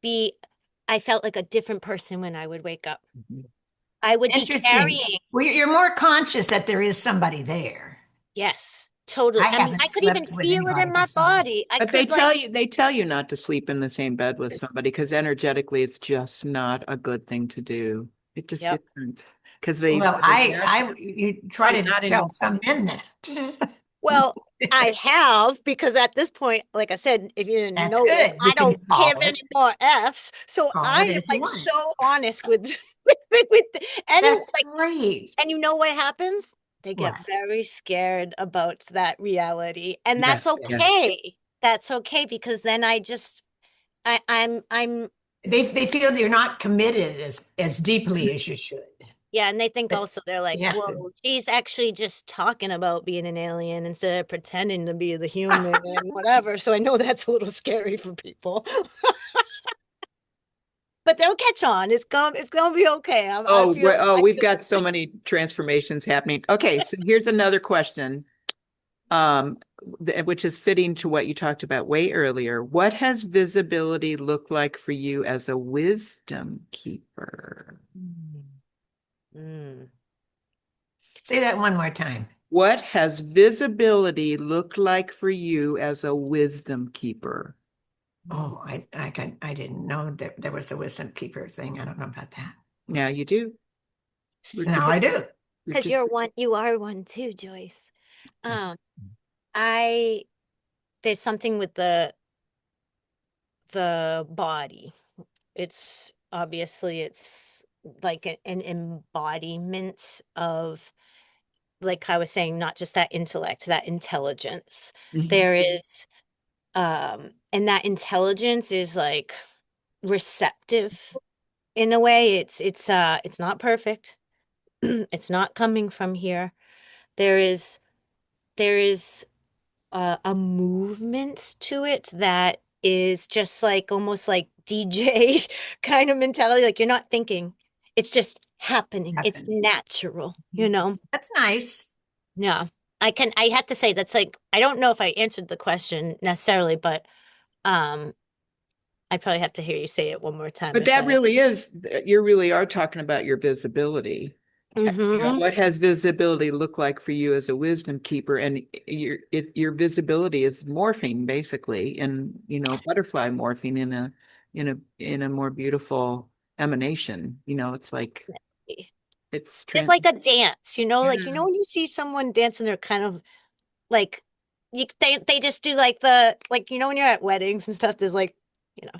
be I felt like a different person when I would wake up. I would be Interesting. carrying, Well, you're more conscious that there is somebody there. yes, totally. I I mean, haven't I could even slept with feel it anybody in for my so long. body. I But could like, they tell you not to sleep in the same bed with somebody because energetically it's just not a good thing to do. It just yep. isn't. Because Well, you try they're to not tell in some men that. Well, I have because at this point, like I said, if you didn't That's notice, good. You I can don't give call it, any more Fs. So call I it am as you like want. so honest with with any That's like, great. and you know what happens? They get What? very scared about that reality. And that's Yes, yes. okay. That's okay because then I'm They feel that you're not committed as deeply as you should. yeah, and they think But also they're like, yes, whoa, she's actually just talking about being an alien instead of pretending to be the human and whatever. So I know that's a little scary for people. But they'll catch on. It's gonna be okay. We've got so many transformations happening. Okay, so here's another question, um, which is fitting to what you talked about way earlier. What has visibility looked like for you as a wisdom keeper? Mm. say that one more time. What has visibility looked like for you as a wisdom keeper? Oh, I didn't know that there was a wisdom keeper thing. I don't know about that. Now you do. We're Now just, I do. we're Because just, you are one too, Joyce. Um, I there's something with the body. It's obviously it's like an embodiment of, like I was saying, not just that intellect, that intelligence. Mhm. There is And that intelligence is like receptive in a way. It's not perfect. It's not coming from here. There is there is a movement to it that is just like almost like DJ kind of mentality. Like you're not thinking, it's just happening. It's Happens. natural, you know? That's nice. Yeah. I have to say that's like, I don't know if I answered the question necessarily, but um, I probably have to hear you say it one more time But if that I. really is, you really are talking about your visibility. Mm-hmm. What has visibility look like for you as a wisdom keeper? And your visibility is morphing basically, and butterfly morphing in a more beautiful emanation. It's like it's It's trans. like a dance, you know, like Yeah. when you see someone dance and they're kind of like they just do like the like when you're at weddings and stuff, there's like, you know,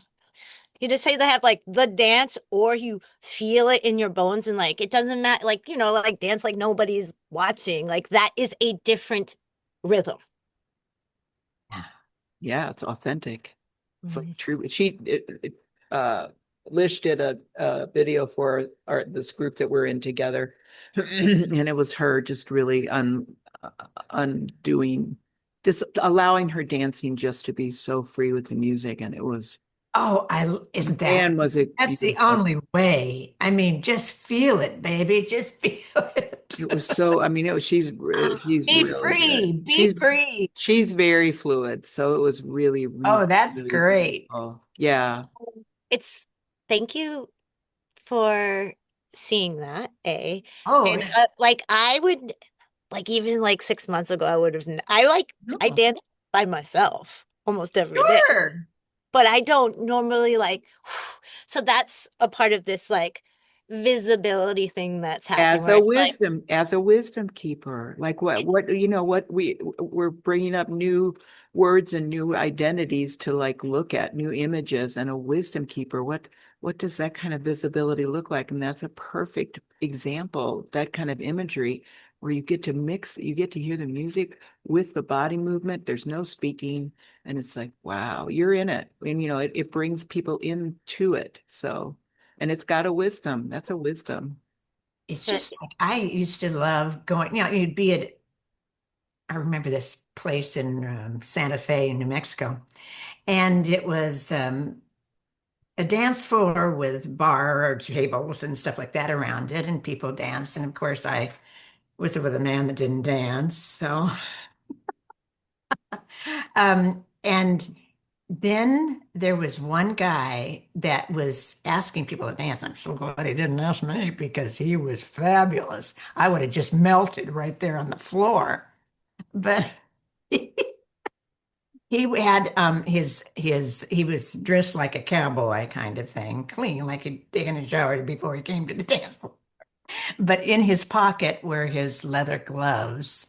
you just say they have like the dance or you feel it in your bones and like it doesn't matter like like dance like nobody's watching. Like that is a different rhythm. Yeah, it's authentic. It's like Mhm. true. Lish did a video for this group that we're in together, and it was her just really undoing this, allowing her dancing just to be so free with the music, and it was Oh, isn't that, man, was it that's the beautiful. only way. I mean, just feel it, baby. Just feel it. It was so. I mean, she's Be really good. free. Be free. She's very fluid, so it was really, really, Oh, that's really great. beautiful. Yeah. It's thank you for seeing that, A. Oh, And like I would like even like 6 months ago I would have I no. dance by myself almost every day. Sure. But I don't normally like so that's a part of this like visibility thing that's happening where it's like As a wisdom keeper, like what we're bringing up new words and new identities to like look at new images, and a wisdom keeper, what does that kind of visibility look like? And that's a perfect example, that kind of imagery where you get to hear the music with the body movement. There's no speaking, and it's like, wow, you're in it. And it brings people into it. So, and it's got a wisdom. That's a wisdom. It's but just like I used to love going, you'd be at, I remember this place in Santa Fe in New Mexico, and it was a dance floor with bar tables and stuff like that around it, and people danced. And of course, I was with a man that didn't dance. So, and then there was one guy that was asking people to dance. I'm so glad he didn't ask me because he was fabulous. I would have just melted right there on the floor. But he had he was dressed like a cowboy kind of thing, clean, like he'd taken a shower before he came to the dance floor. But in his pocket were his leather gloves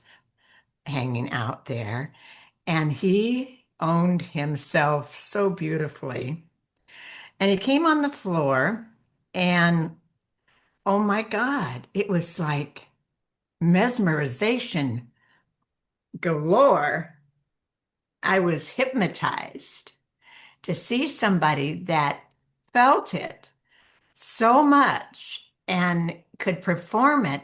hanging out there, and he owned himself so beautifully. And he came on the floor, and oh my God, it was like mesmerization galore. I was hypnotized to see somebody that felt it so much and could perform it.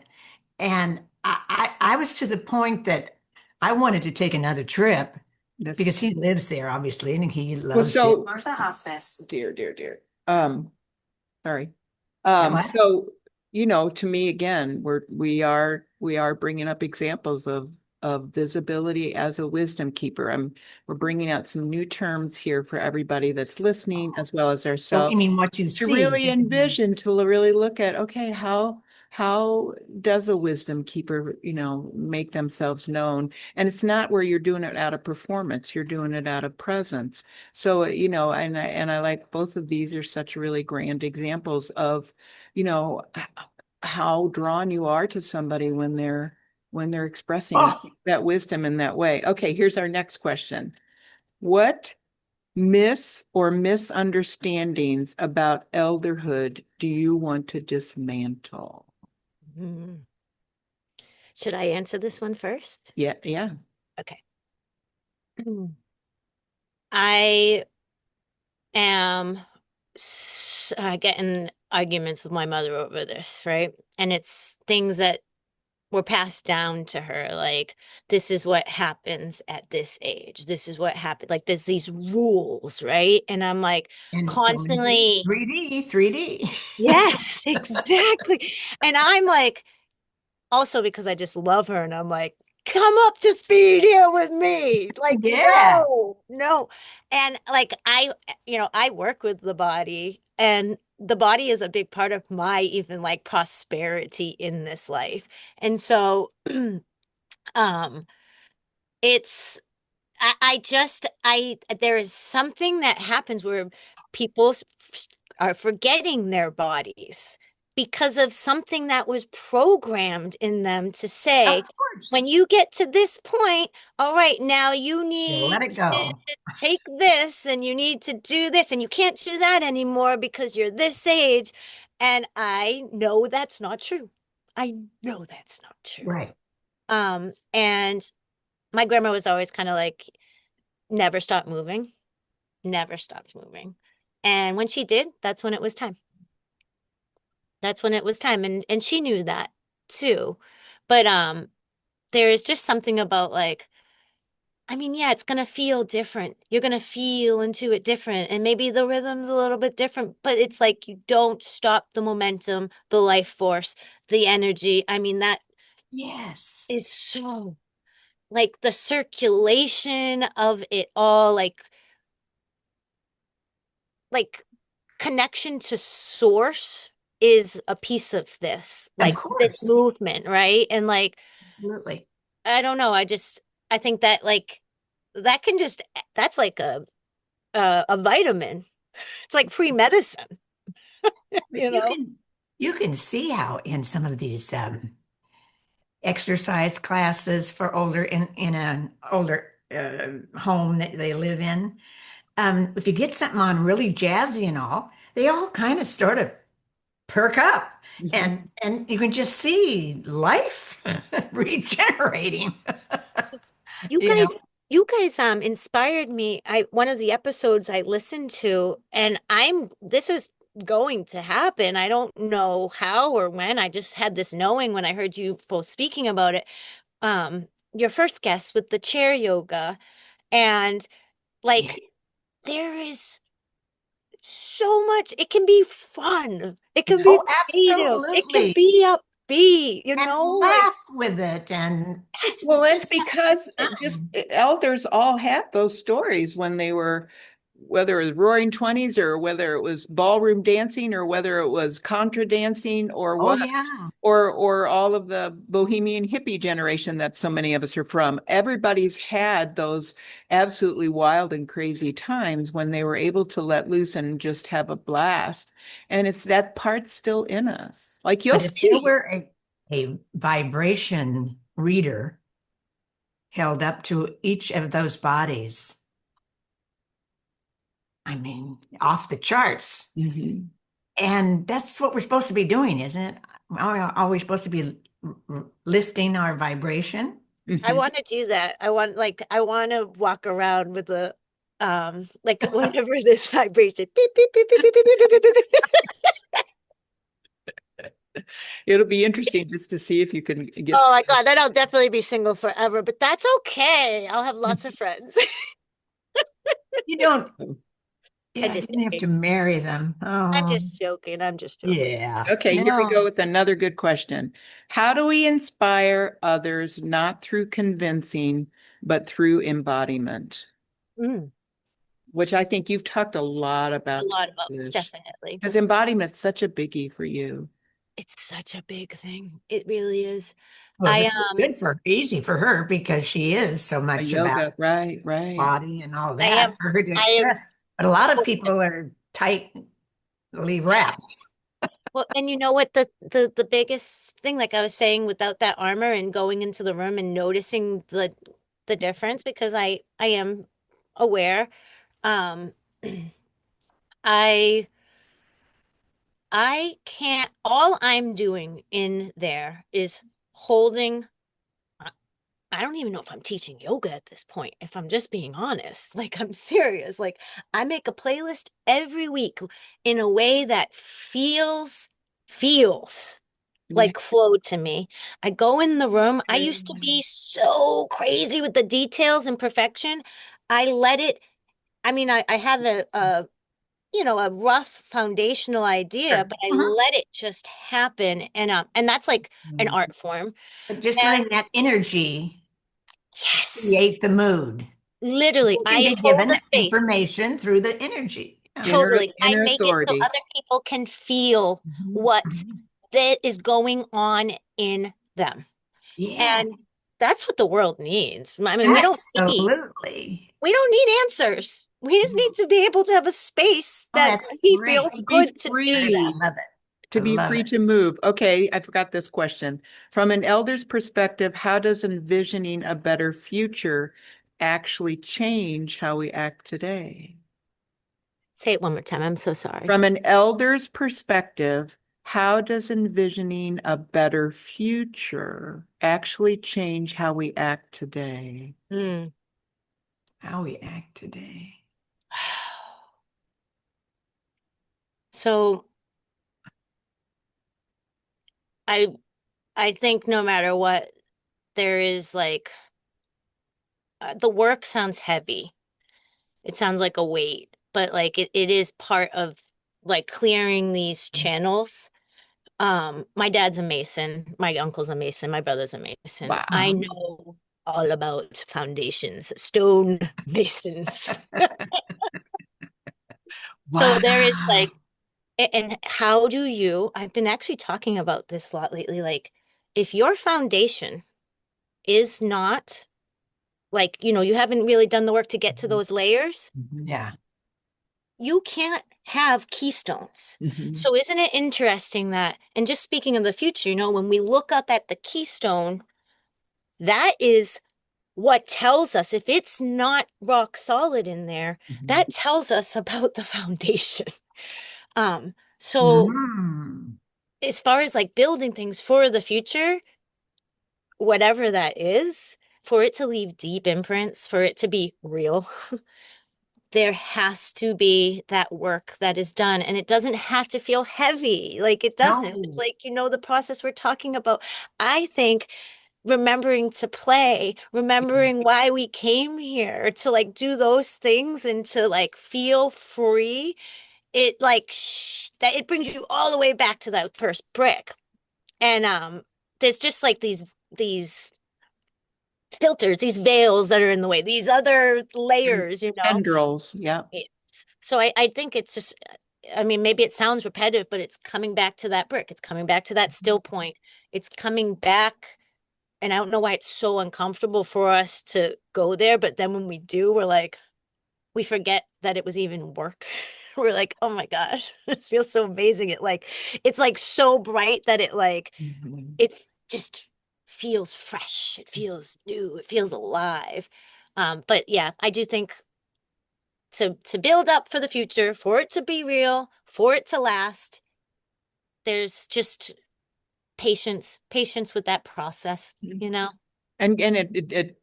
And I was to the point that I wanted to take another trip That's because he lives there, obviously, and he well, loves it. so Martha Hospice. Dear, dear, dear. Sorry. What? So, to me again, we are bringing up examples of visibility as a wisdom keeper. We're bringing out some new terms here for everybody that's listening, as well as Oh, you ourselves, mean what you to see, really visibility. envision, to really look at, okay, how does a wisdom keeper, make themselves known? And it's not where you're doing it out of performance, you're doing it out of presence. So, and I like both of these are such really grand examples of, you know, how drawn you are to somebody when they're expressing Oh, that wisdom in that way. Okay, here's our next question. What myths or misunderstandings about elderhood do you want to dismantle? Mhm. Should I answer this one first? Yeah, yeah. Okay. I am getting arguments with my mother over this, right? And it's things that were passed down to her, like this is what happens at this age. This is what happened. Like there's these rules, right? And I'm like And it's only constantly, 3D, 3D. yes, exactly. And I'm like, also because I just love her and I'm like, come up to speed here with me. Like, Yeah. no, no. And like I work with the body and the body is a big part of my even like prosperity in this life. And so um it's I just there is something that happens where people are forgetting their bodies because of something that was programmed in them to Of say, course. when you get to this point, all right, now you You need let it to go. take this and you need to do this and you can't do that anymore because you're this age. And I know that's not true. I know that's not true. Right. And my grandma was always kind of like, never stop moving, never stopped moving. And when she did, that's when it was time. That's when it was time. And she knew that too. But there is just something about like, I mean, yeah, it's gonna feel different. You're gonna feel into it different. And maybe the rhythm's a little bit different, but it's like you don't stop the momentum, the life force, the energy. I mean, that Yes. is so like the circulation of it all, like connection to source is a piece of this, Of like this course. movement, right? And like, Absolutely. I don't know, I think that like that can just that's like a vitamin. It's like free medicine, But you know? you can see how in some of these exercise classes for older in an older home that they live in, if you get something on really jazzy and all, they all kind of sort of perk up, Mhm. and you can just see life regenerating. You You know, guys, you guys inspired me. I one of the episodes I listened to, and this is going to happen. I don't know how or when. I just had this knowing when I heard you both speaking about it. Your first guest with the chair yoga, and yeah. like there is so much. It can be fun. It can be Oh, creative. It can absolutely. be upbeat, And like laugh with it and Well, it's just have a good because just time. elders all had those stories when they were, whether it was Roaring Twenties or whether it was ballroom dancing or whether it was contra dancing or Oh what, yeah. or all of the bohemian hippie generation that so many of us are from. Everybody's had those absolutely wild and crazy times when they were able to let loose and just have a blast. And it's that part still in us. Like you'll But if there see. were a vibration reader held up to each of those bodies, I mean, off the charts. Mhm. And that's what we're supposed to be doing, isn't it? Are we supposed to be lifting our vibration? I Mhm. want to do that. I want to walk around with a like whatever this vibration. Beep, beep, beep, beep, beep, beep, beep, beep, beep, beep. It'll be interesting just to see if you can get. Oh my God, then I'll definitely be single forever, but that's okay. I'll have lots of friends. You don't, I'm yeah, you just didn't have to joking. marry them. I'm Oh, just joking. I'm just joking. yeah. Okay, here we No, go with another good question. How do we inspire others not through convincing, but through embodiment? Mm, Which I think you've talked a lot a about, lot about Lish, definitely. because embodiment's such a biggie for you. It's such a big thing. It really is. well, I it's good for easy for her because she is so A much about yoga, right, right. body and all I that am for her to I am express. But a lot of oh, people are tightly wrapped. well, and you know what the biggest thing, like I was saying, without that armor and going into the room and noticing the difference, because I am aware. Um, I I can't. All I'm doing in there is holding. I don't even know if I'm teaching yoga at this point, if I'm just being honest. Like, I'm serious. Like, I make a playlist every week in a way that feels Yeah. like flow to me. I go in the room. I used to Yeah. be so crazy with the details and perfection. I let it, I mean, I have a rough foundational idea, Sure. but I let it just happen. And that's like an Mhm. art form. But just And letting that energy yes, create the mood. literally, You can I be hold given the space. information through the energy. Yeah. Totally. I Inner make it so authority. other people can feel Mhm. what Mhm. that is going on in them. Yeah, And that's what the world needs. I mean, absolutely. we don't need answers. We just need to be able to have a space Oh, that that's we feel great. To be good to do Great. that. free. I love it. I To be love free it. to move. Okay, I forgot this question. From an elder's perspective, how does envisioning a better future actually change how we act today? Say it one more time. I'm so sorry. From an elder's perspective, how does envisioning a better future actually change how we act today? Mm. How we act today. So I I think no matter what, there is like the work sounds heavy. It sounds like a weight, but like it is part of like clearing these channels. My dad's a mason, my uncle's a mason, my brother's a mason. I Wow. know all about foundations, stone masons. So there is Wow. like, and how do you, I've been actually talking about this a lot lately, like if your foundation is not like, you haven't really done the work to get to Mhm. those layers, Mhm. Yeah. you can't have keystones. Mhm. So isn't it interesting that, and just speaking of the future, when we look up at the keystone, that is what tells us if it's not rock solid in there, Mhm. that tells us about the foundation. So Mm. as far as like building things for the future, whatever that is, for it to leave deep imprints, for it to be real, there has to be that work that is done. And it doesn't have to feel heavy. Like it doesn't. It's No. like, the process we're talking about. I think remembering to play, remembering why we came here, to like do those things and to like feel free, it like that it brings you all the way back to that first brick. And there's just like these filters, these veils that are in the way, these other layers. Tendrils. Yeah. So I think it's just, I mean, maybe it sounds repetitive, but it's coming back to that brick. It's coming back to that still point. It's coming back. And I don't know why it's so uncomfortable for us to go there. But then when we do, we're like, we forget that it was even work. We're like, oh my gosh, this feels so amazing. It's like so bright that Mhm. it just feels fresh. It feels new. It feels alive. But yeah, I do think to build up for the future, for it to be real, for it to last, there's just patience with that process. And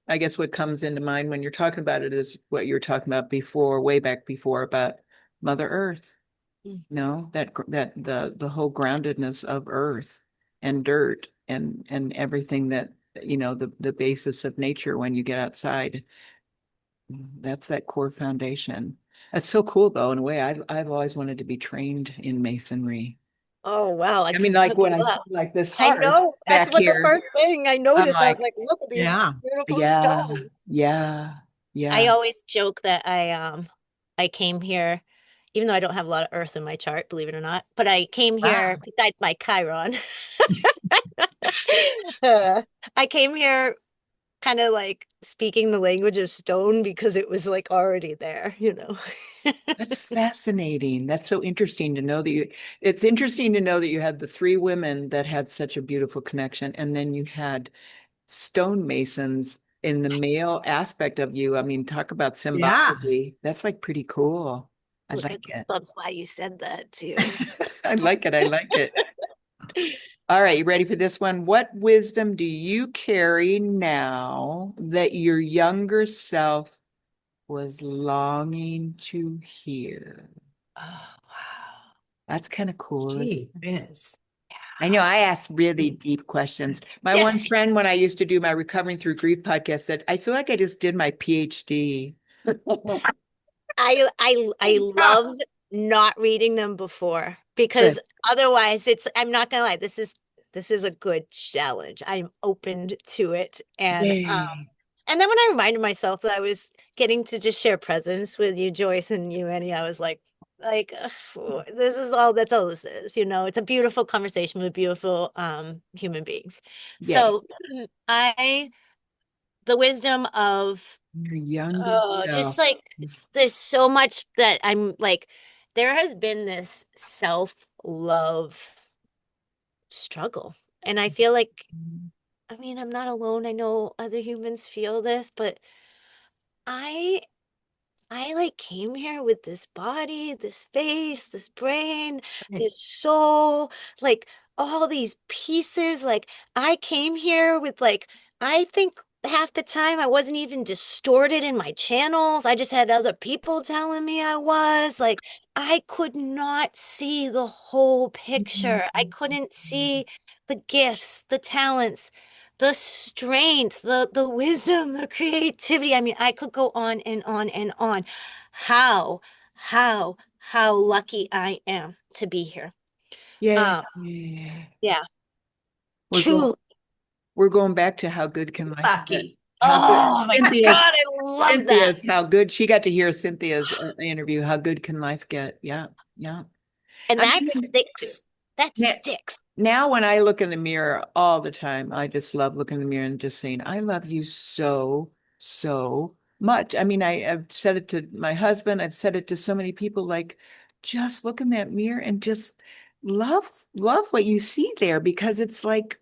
I guess what comes into mind when you're talking about it is what you were talking about before, way back before, about Mother Earth. Mm. That the whole groundedness of Earth and dirt and everything that the basis of nature when you get outside. That's that core foundation. That's so cool though, in a way. I've always wanted to be trained in masonry. Oh wow, I I mean, can like hook when you I see up. like this I hearth know. That's back what the here, first thing I I'm noticed. I was like, like, look at these Yeah. beautiful yeah, stones. yeah, I yeah. always joke that I came here, even though I don't have a lot of earth in my chart, believe it or not, but I came here Wow. besides my Chiron. I came here kind of like speaking the language of stone because it was like already there. That's fascinating. That's so interesting to know that it's interesting to know that you had the three women that had such a beautiful connection, and then you had stonemasons in the male aspect of you. I mean, talk about Yeah. symbology. That's like pretty cool. I Look at like it. goosebumps why you said that too. I like it. I like it. All right, you ready for this one? What wisdom do you carry now that your younger self was longing to hear? Oh, wow. That's kind of cool, isn't Gee, it? Riz. I know I asked really deep questions. My Yeah. one friend, when I used to do my Recovering Through Grief podcast, said, I feel like I just did my PhD. I loved not reading them before Good. because otherwise it's I'm not gonna lie, this is a good challenge. I'm open to it. Yay. And then when I reminded myself that I was getting to just share presence with you, Joyce, and you, Annie, I was like this is all that's all this is, you know. It's a beautiful conversation with beautiful human beings. Yay. So I the wisdom of Your younger oh, just self. like there's so much that I'm like, there has been this self-love struggle. And I feel like, I mean, I'm not alone. I know other humans feel this, but I I like came here with this body, this face, this brain, this soul, like all these pieces. Like I came here with I think half the time I wasn't even distorted in my channels. I just had other people telling me I was. Like I could not see the whole picture. I couldn't see the gifts, the talents, the strength, the wisdom, the creativity. I mean, I could go on and on and on. How, how lucky I am to be here. Yay. Um, yeah, We're going truly. we're going back to how good can life get? Lucky. How good Oh my Cynthia's God, I love that. Cynthia's how good she got to hear Cynthia's interview. How good can life get? Yeah. Yeah. And I that mean, sticks. That now, sticks. now when I look in the mirror all the time, I just love looking in the mirror and just saying, I love you so, so much. I mean, I've said it to my husband, I've said it to so many people, like, just look in that mirror and just love what you see there because it's like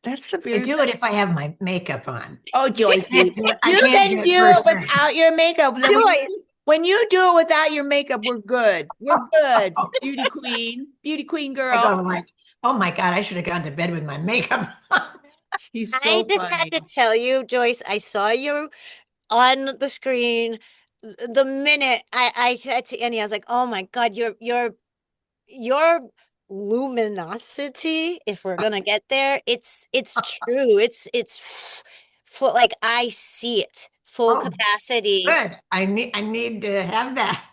that's the I very do it if I have my makeup on. Oh, Joyce, I you can't do can do it it first thing. without your makeup. Then Joy, when you do it without your makeup, we're good. We're good. Beauty queen I girl. go like, oh my God, I should have gone to bed with my makeup on. She's I so just had to funny. tell you, Joyce, I saw you on the screen the minute I said to Annie, I was like, oh my God, your luminosity, if we're gonna get there, it's true. It's full, like I see it, full Oh, capacity. good. I need to have that.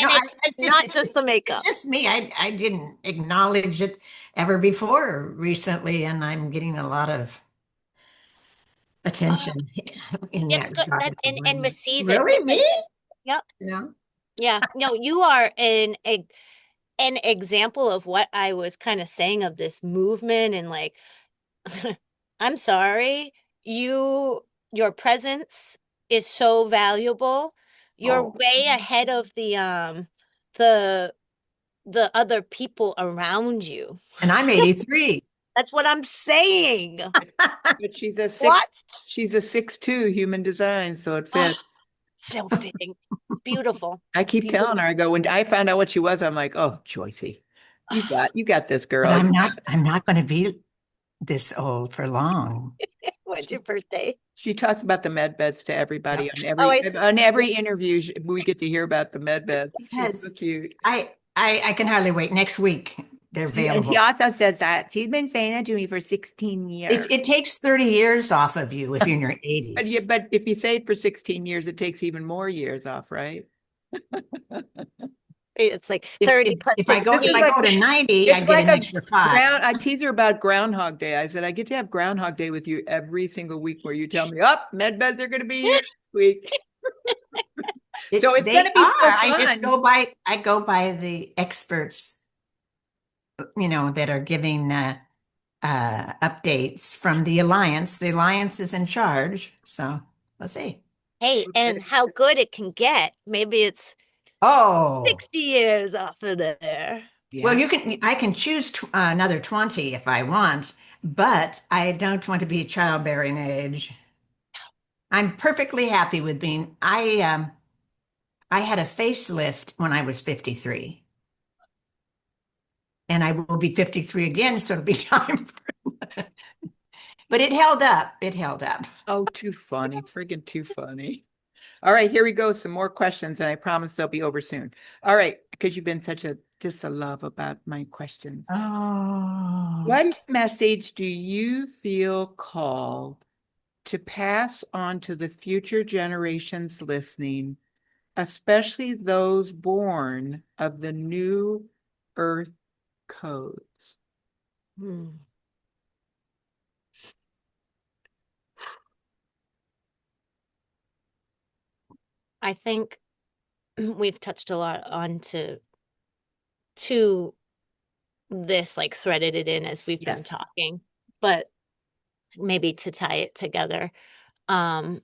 No, And it's not just the it's makeup. just me. I didn't acknowledge it ever before recently, and I'm getting a lot of Oh, attention in it's that good regard. that and receive it Really, because me? yep, No. yeah. No, you are an example of what I was kind of saying of this movement and like I'm sorry. Your presence is so valuable. You're Oh, way ahead of the the other people around you. and I'm 83. That's what I'm saying. But What? she's a 6'2" human design, so it Oh, fits. so fitting. Beautiful. I keep telling her, Beautiful. I go, when I found out what she was, I'm like, oh, Joycey, you got this But girl. I'm not going to be this old for long. When's your birthday? She talks about the med beds to everybody Yep. Oh, on every interview. We get to hear about the med beds. She's so Because cute. I can hardly wait. Next week they're And she available. also says that she's been saying that to me for 16 years. It takes 30 years off of you if you're in your But yeah, 80s. but if you say it for 16 years, it takes even more years off, right? it's like 30 plus This If is I 16. like go to 90, I it's get like an a extra five. I tease her about Groundhog Day. I said, I get to have Groundhog Day with you every single week where you tell me, oh, med beds are gonna be here this week. So it's They gonna be are. so fun. I go by the experts, that are giving updates from the Alliance. The Alliance is in charge. So let's see. Hey, and Okay. how good it can get. Maybe it's Oh, 60 years off of there. well, Yeah. I can choose another 20 if I want, but I don't want to be childbearing age. I'm perfectly happy with I had a facelift when I was 53. and I will be 53 again, so it'll be time. But it held up. It held up. Oh, too funny. Friggin' too funny. All right, here we go. Some more questions, and I promise they'll be over soon. All right, because you've been such a just a love about my questions. Oh, What message do you feel called to pass on to the future generations listening, especially those born of the new Earth codes? Hmm. I think we've touched a lot onto to this, like threaded it in as we've been Yes. talking, but maybe to tie it together. Um,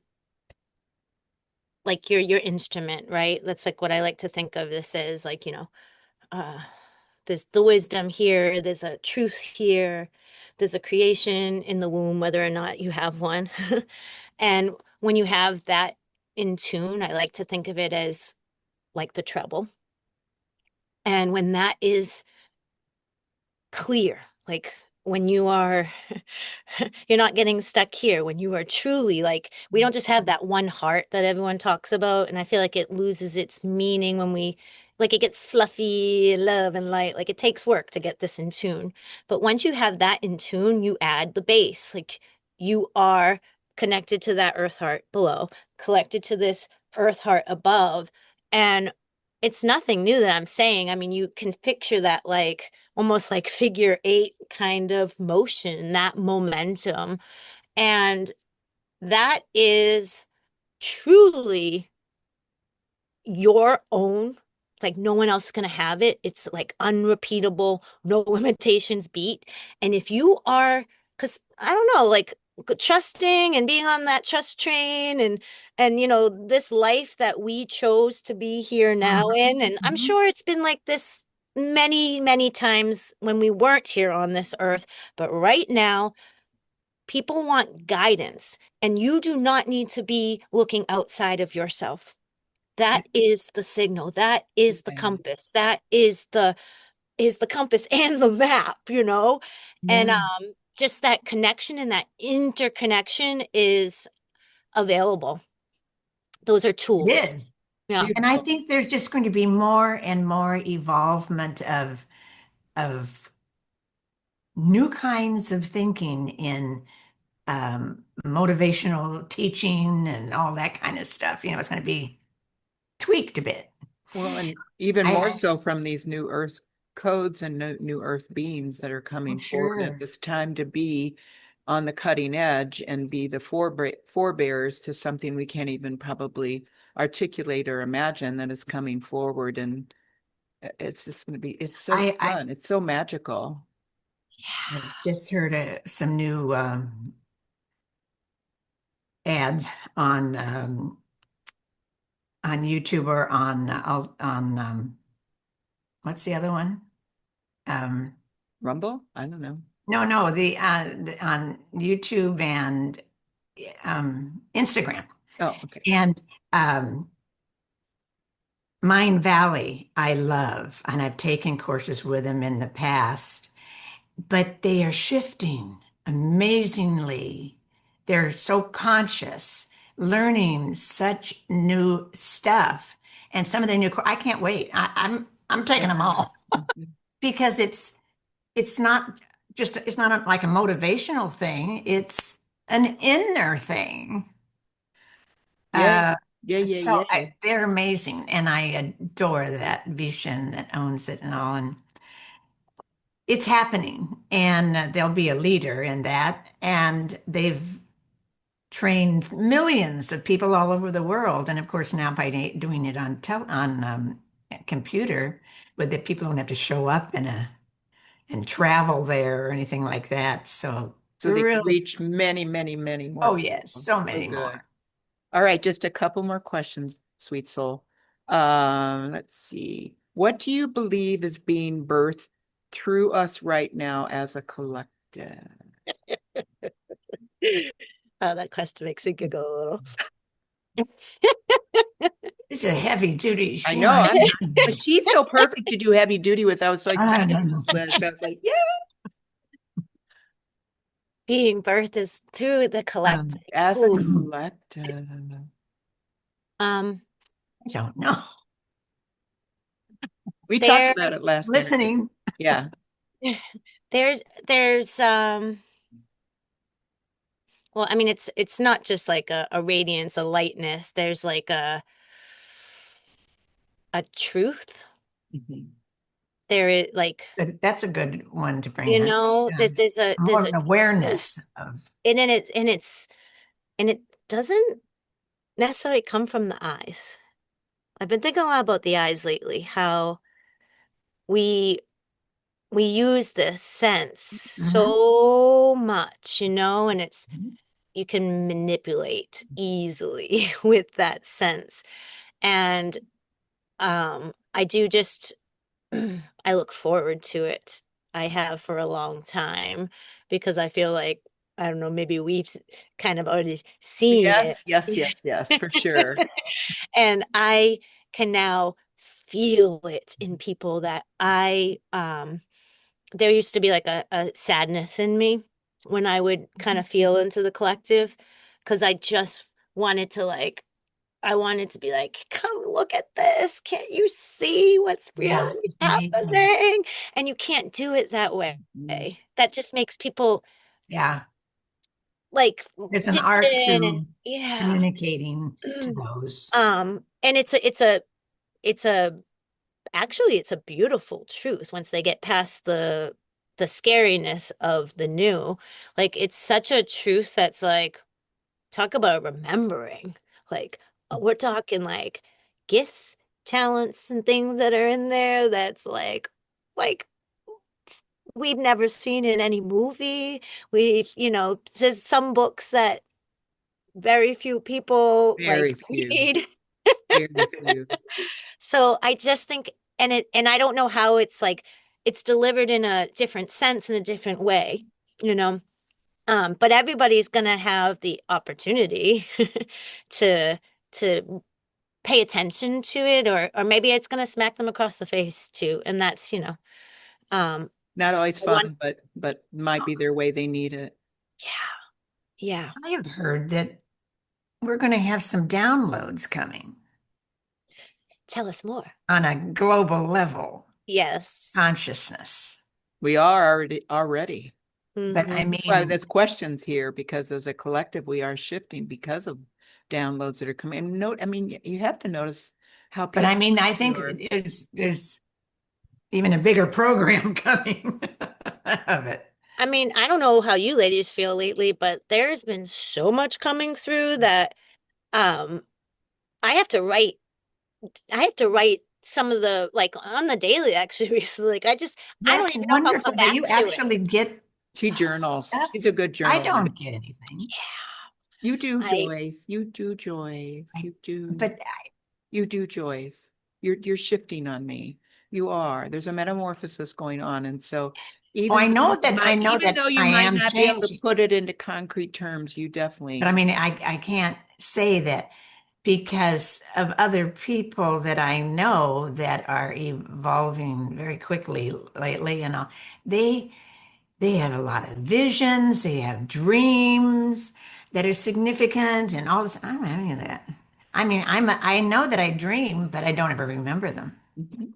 like your instrument, right? That's like what I like to think of this as, like, uh there's the wisdom here, there's a truth here, there's a creation in the womb, whether or not you have one. And when you have that in tune, I like to think of it as like the treble. And when that is clear, like when you are you're not getting stuck here, when you are truly like, we don't just have that one heart that everyone talks about, and I feel like it loses its meaning when we, like, it gets fluffy, love and light, like it takes work to get this in tune. But once you have that in tune, you add the bass, like you are connected to that earth heart below, connected to this earth heart above. And it's nothing new that I'm saying. I mean, you can picture that, like almost like figure eight kind of motion, that momentum. And that is truly your own. Like no one else is going to have it. It's like unrepeatable, no limitations beat. And if you are, because I don't know, like trusting and being on that trust train, and this life that we chose to be here now in, and I'm mhm. sure it's been like this many, many times when we weren't here on this earth, but right now people want guidance, and you do not need to be looking outside of yourself. That is the signal. That is the Yeah. compass. That is the compass and the map. And Yeah, just that connection and that interconnection is available. Those are it tools. is. Yeah. And I Beautiful. think there's just going to be more and more evolvement of new kinds of thinking in motivational teaching and all that kind of stuff. It's going to be tweaked a bit. Well, and even more I, so from these new Earth codes and new Earth beings that are I'm coming forward. And sure. it's time to be on the cutting edge and be the forebearers to something we can't even probably articulate or imagine that is coming forward. And it's just going to be, it's so I fun. It's so magical. I've just heard some new ads on YouTube or on what's the other one? Um, Rumble? I don't know. no, on YouTube and Instagram. Oh, okay. And um, Mind Valley, I love, and I've taken courses with them in the past, but they are shifting amazingly. They're so conscious, learning such new stuff, and some of the new. I can't wait. I'm taking them Yeah. all Mhm. because it's not it's not like a motivational thing. It's an inner thing. Yay. Uh, Yay, yay, yay. they're amazing, and I adore that Vishen that owns it and all. And it's happening, and there'll be a leader in that. And they've trained millions of people all over the world. And of course, now by doing it on computer, where the people don't have to show up and travel there or anything like that. So So they can really, reach many, many, many more oh yes, people. so So many good. more. All right, just a couple more questions, sweet soul. Let's see. What do you believe is being birthed through us right now as a collective? Oh, that question makes me giggle a little. It's a heavy duty I know, one. but she's so perfect to do heavy duty with. I was so I excited don't to know. switch. I was like, yeah, Being birth is through the Um, collective. as a Ooh. collective. Um, I don't know. We talked there, about it last night. Listening. Yeah. there's well, I mean, it's not just like a radiance, a lightness. There's like a truth. Mhm. There is like, That's a good one to bring you in. know, Yeah. there's More of a an truth. awareness of, And then and it doesn't necessarily come from the eyes. I've been thinking a lot about the eyes lately, how we we use this sense Mhm. so much, and it's you can manipulate easily with that sense. And I do just I look forward to it. I have for a long time because I feel like I don't know, maybe we've kind of already seen it. Yes, yes, yes, yes, for sure. And I can now feel it in people that there used to be like a sadness in me when I would kind of feel into the collective because I just wanted to like I wanted to be like, come look at this. Can't you see what's yeah, really it's amazing. happening? And you can't do it that way. Mhm. That just makes people Yeah. like There's an art distant and to yeah. communicating to those. And it's a actually it's a beautiful truth once they get past the scariness of the new. Like it's such a truth that's like talk about remembering. Like we're talking like gifts, talents, and things that are in there that's like we've never seen in any movie. There's some books that very few people Very like few, read. very few. So I just think, and I don't know how it's like it's delivered in a different sense in a different way, you know. But everybody's gonna have the opportunity to to pay attention to it, or maybe it's gonna smack them across the face too, and that's um, Not always one. fun, but might be their way they need it. Yeah, yeah. I have heard that we're going to have some downloads coming Tell us more. on a global level, Yes. consciousness. We are already. But I Hmm. That's why mean, there's questions here because as a collective we are shifting because of downloads that are coming. And note, I mean, you have to notice how people I think are. there's even a bigger program coming of it. I mean, I don't know how you ladies feel lately, but there's been so much coming through that um I have to write I have to write some of the like on the daily actually recently. Like I don't That's even know if I'll come wonderful that back you to it. actually get She journals. stuff. She's a good I journaler. don't get anything. You do, I Joyce. You do, Joyce. I, You do. but You do, Joyce. You're shifting on me. You are. There's a metamorphosis going on. And so I know even that though you I might am not be able to changing. put it into concrete terms, you But I definitely mean, I can't say that because of other people that I know that are evolving very quickly lately, they they have a lot of visions, they have dreams that are significant and all this. I don't have any of that. I mean, I know that I dream, but I don't ever remember them. Mhm.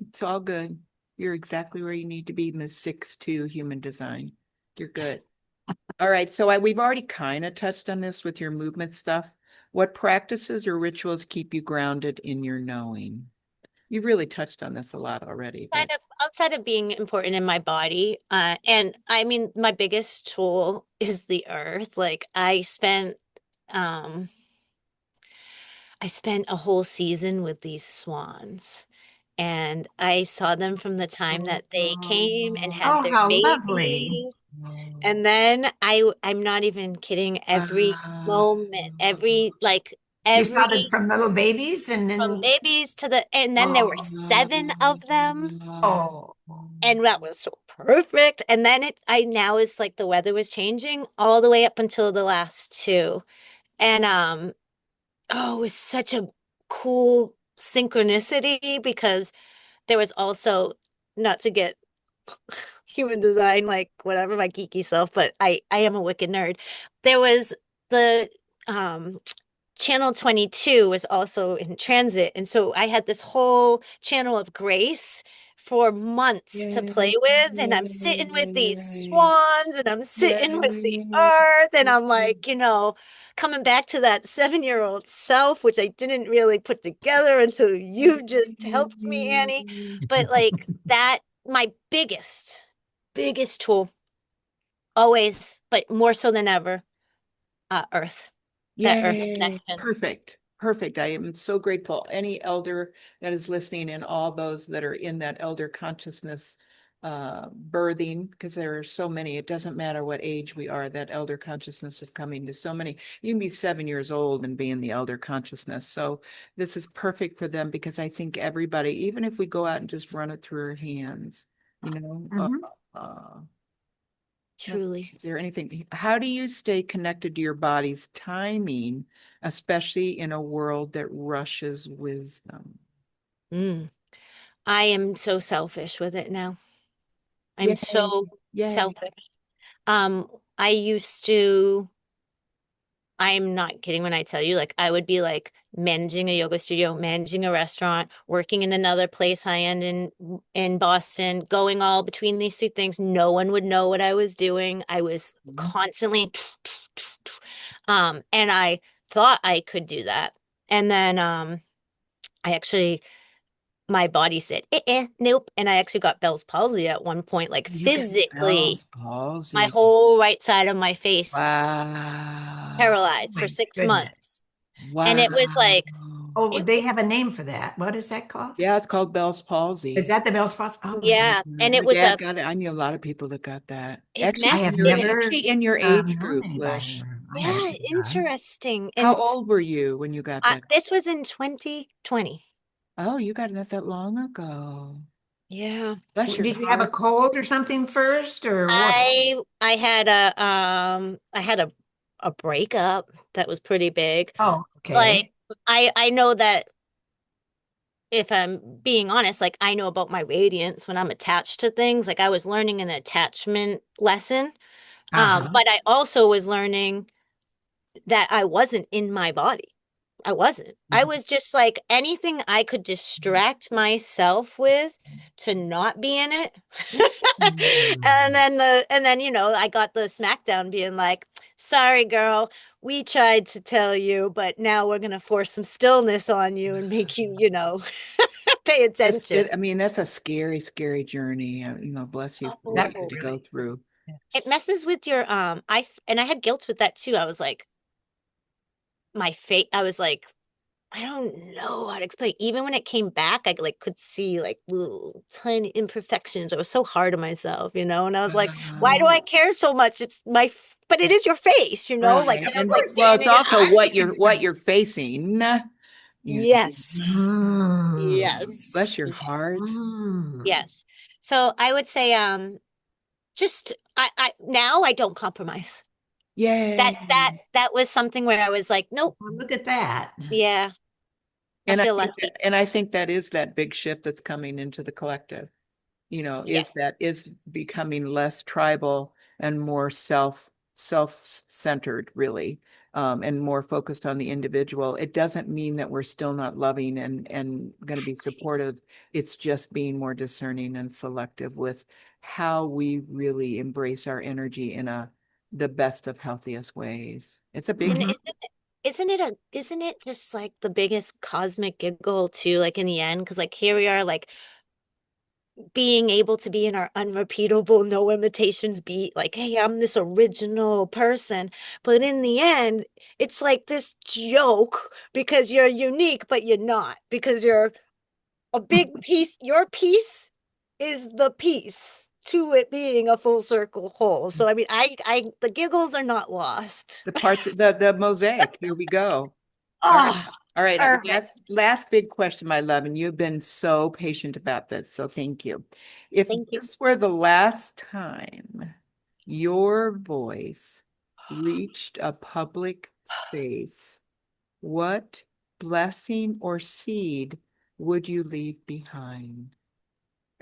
It's all good. You're exactly where you need to be in the 6-2 human design. You're good. All right. So we've already kind of touched on this with your movement stuff. What practices or rituals keep you grounded in your knowing? You've really touched on this a lot already, kind but of outside of being important in my body, and I mean my biggest tool is the earth. Like um I spent a whole season with these swans. And I saw them from the time that they came and had Oh, their how lovely. babies. And then I'm not even kidding, every uh, moment, You saw them every from little babies and from then, babies to and then there were seven of them. oh, And that was so perfect. And then I now is like the weather was changing all the way up until the last two. And oh, it was such a cool synchronicity because there was also, not to get human design, like whatever my geeky self, but I am a wicked nerd. There was the um channel 22 was also in transit. And so I had this whole channel of grace for months to play Yay, with. And I'm sitting with these yay, swans and I'm sitting with the yay. earth. And I'm like, coming back to that 7-year-old self, which I didn't really put together until you just helped me, Annie. But like that, my biggest tool, always, but more so than ever, earth, that earth Yay. connection. Perfect. Perfect. I am so grateful. Any elder that is listening and all those that are in that elder consciousness birthing, because there are so many, it doesn't matter what age we are, that elder consciousness is coming to so many. You can be 7 years old and be in the elder consciousness. So this is perfect for them because I think everybody, even if we go out and just run it through our hands, you know, Mhm. uh, Truly. is there anything, how do you stay connected to your body's timing, especially in a world that rushes wisdom? Mm. I am so selfish with it now. I'm Yay, so yay. selfish. I used to, I'm not kidding when I tell you, like, I would be like managing a yoga studio, managing a restaurant, working in another place high end in Boston, going all between these two things. No one would know what I was doing. I was constantly, and I thought I could do that. And then, I actually my body said, nope. And I actually got Bell's palsy at one point, like You got physically, Bell's my palsy. whole right side of my face Wow. Oh paralyzed for my 6 months. goodness. And it was Wow. like, Oh, it, they have a name for that. What is that called? Yeah, it's called Bell's Is palsy. that the Bell's palsy? Oh my yeah. goodness. And it My was dad got it. I knew a lot of people that got that. it Actually, I have messed, you're it, never actually in your age known group, anybody. Lish. I have yeah, to try. interesting. How And old were you when you got that? this was in 2020. Oh, you got it not that long ago. Yeah. Bless your Did you have a heart. cold or something first or what? I had a breakup that was pretty big. Oh, Like okay. I know that if I'm being honest, like I know about my radiance when I'm attached to things. Like I was learning an attachment lesson. Uh-huh. But I also was learning that I wasn't in my body. I wasn't. I was just like anything I could distract myself with to not be in it. And then I got the smackdown being like, "Sorry, girl, we tried to tell you, but now we're gonna force some stillness on you and make you, pay That's attention." it. I mean, that's a scary, scary journey. Bless you for what That you had Oh, to go really through. it messes with your and I had guilt with that too. I was like, my face, I was like, I don't know how to explain. Even when it came back, I like could see like little tiny imperfections. I was so hard on myself, and I was like, why do I Wow. care so much? But it is your face. Like Right. I was of And like course, well, it's standing in also I'd be what concerned. you're facing. You know, yes, Mm. yes, bless your heart. Mm. yes. So I would say, just I now I don't compromise. That that Yay. that was something where I was like, nope, Well, look at that. yeah, I And I feel think lucky. that is that big shift that's coming into the collective. Yes. Is becoming less tribal and more self-centered, really, and more focused on the individual. It doesn't mean that we're still not loving and going to be supportive. It's just being more discerning and selective with how we really embrace our energy in the best of healthiest ways. It's a big And Mhm. isn't it just like the biggest cosmic giggle too, like in the end? Because like here we are, like being able to be in our unrepeatable, no imitations beat, like, hey, I'm this original person. But in the end, it's like this joke because you're unique, but you're not, because you're a big piece. Your piece is the piece to it being a full circle whole. So I mean, the giggles are not lost. the parts the mosaic. Here we go. All right. Oh, All right. perfect. Last big question, my love, and you've been so patient about this. So thank you. If Thank you. this were the last time your voice reached a public space, what blessing, or seed would you leave behind?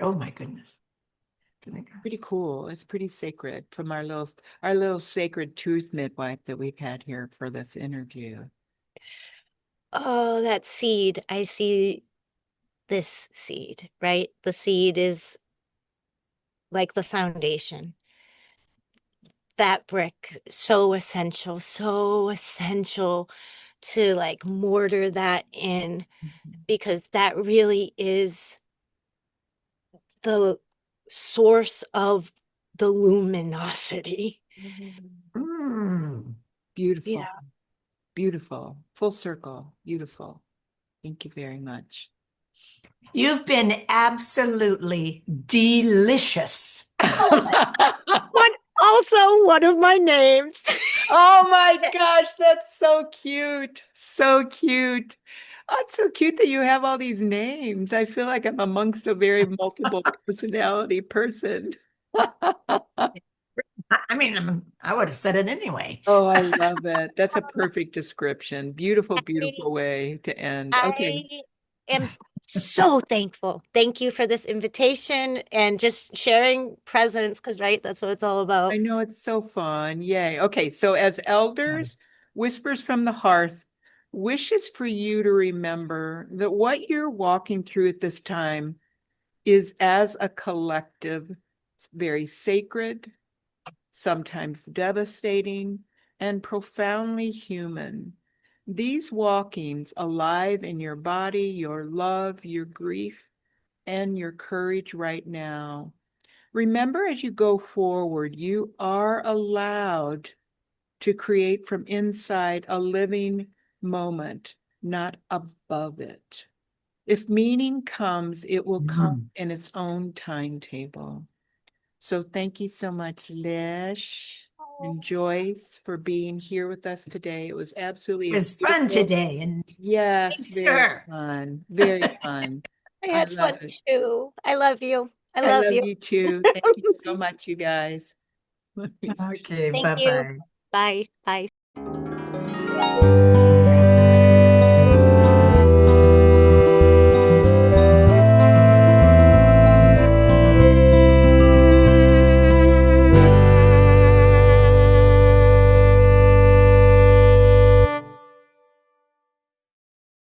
Oh my goodness. Pretty cool. It's pretty sacred from our little sacred truth midwife that we've had here for this interview. Oh, that seed. I see this seed, right? The seed is like the foundation. That brick, so essential to like mortar that in because that really is the source of the luminosity. Mm. You Beautiful, know, beautiful, full circle, beautiful. Thank you very much. You've been absolutely delicious. one also one of my names. Oh my gosh, that's so cute. So cute. Oh, it's so cute that you have all these names. I feel like I'm amongst a very multiple personality person. I mean, I would have said it anyway. Oh, I love it. That's a perfect description. Beautiful, I, beautiful way to end. Okay. I am so thankful. Thank you for this invitation and just sharing presence because, right, that's what it's all I about. know it's so fun. Yay. Okay. So, as elders, whispers from the hearth, wishes for you to remember that what you're walking through at this time is, as a collective, very sacred, sometimes devastating, and profoundly human. These walkings alive in your body, your love, your grief, and your courage right now. Remember, as you go forward, you are allowed to create from inside a living moment, not above it. If meaning comes, it will come Mm. in its own timetable. So thank you so much, Lish and Joyce, for being here with us today. It was absolutely It a was fun beautiful, today, and yes, thanks, very sir. fun, very fun. I I had love fun it. too. I love you. I I love love you. you too. Thank you so much, you guys. Let me Okay, Thank you. bye-bye. Bye. Bye.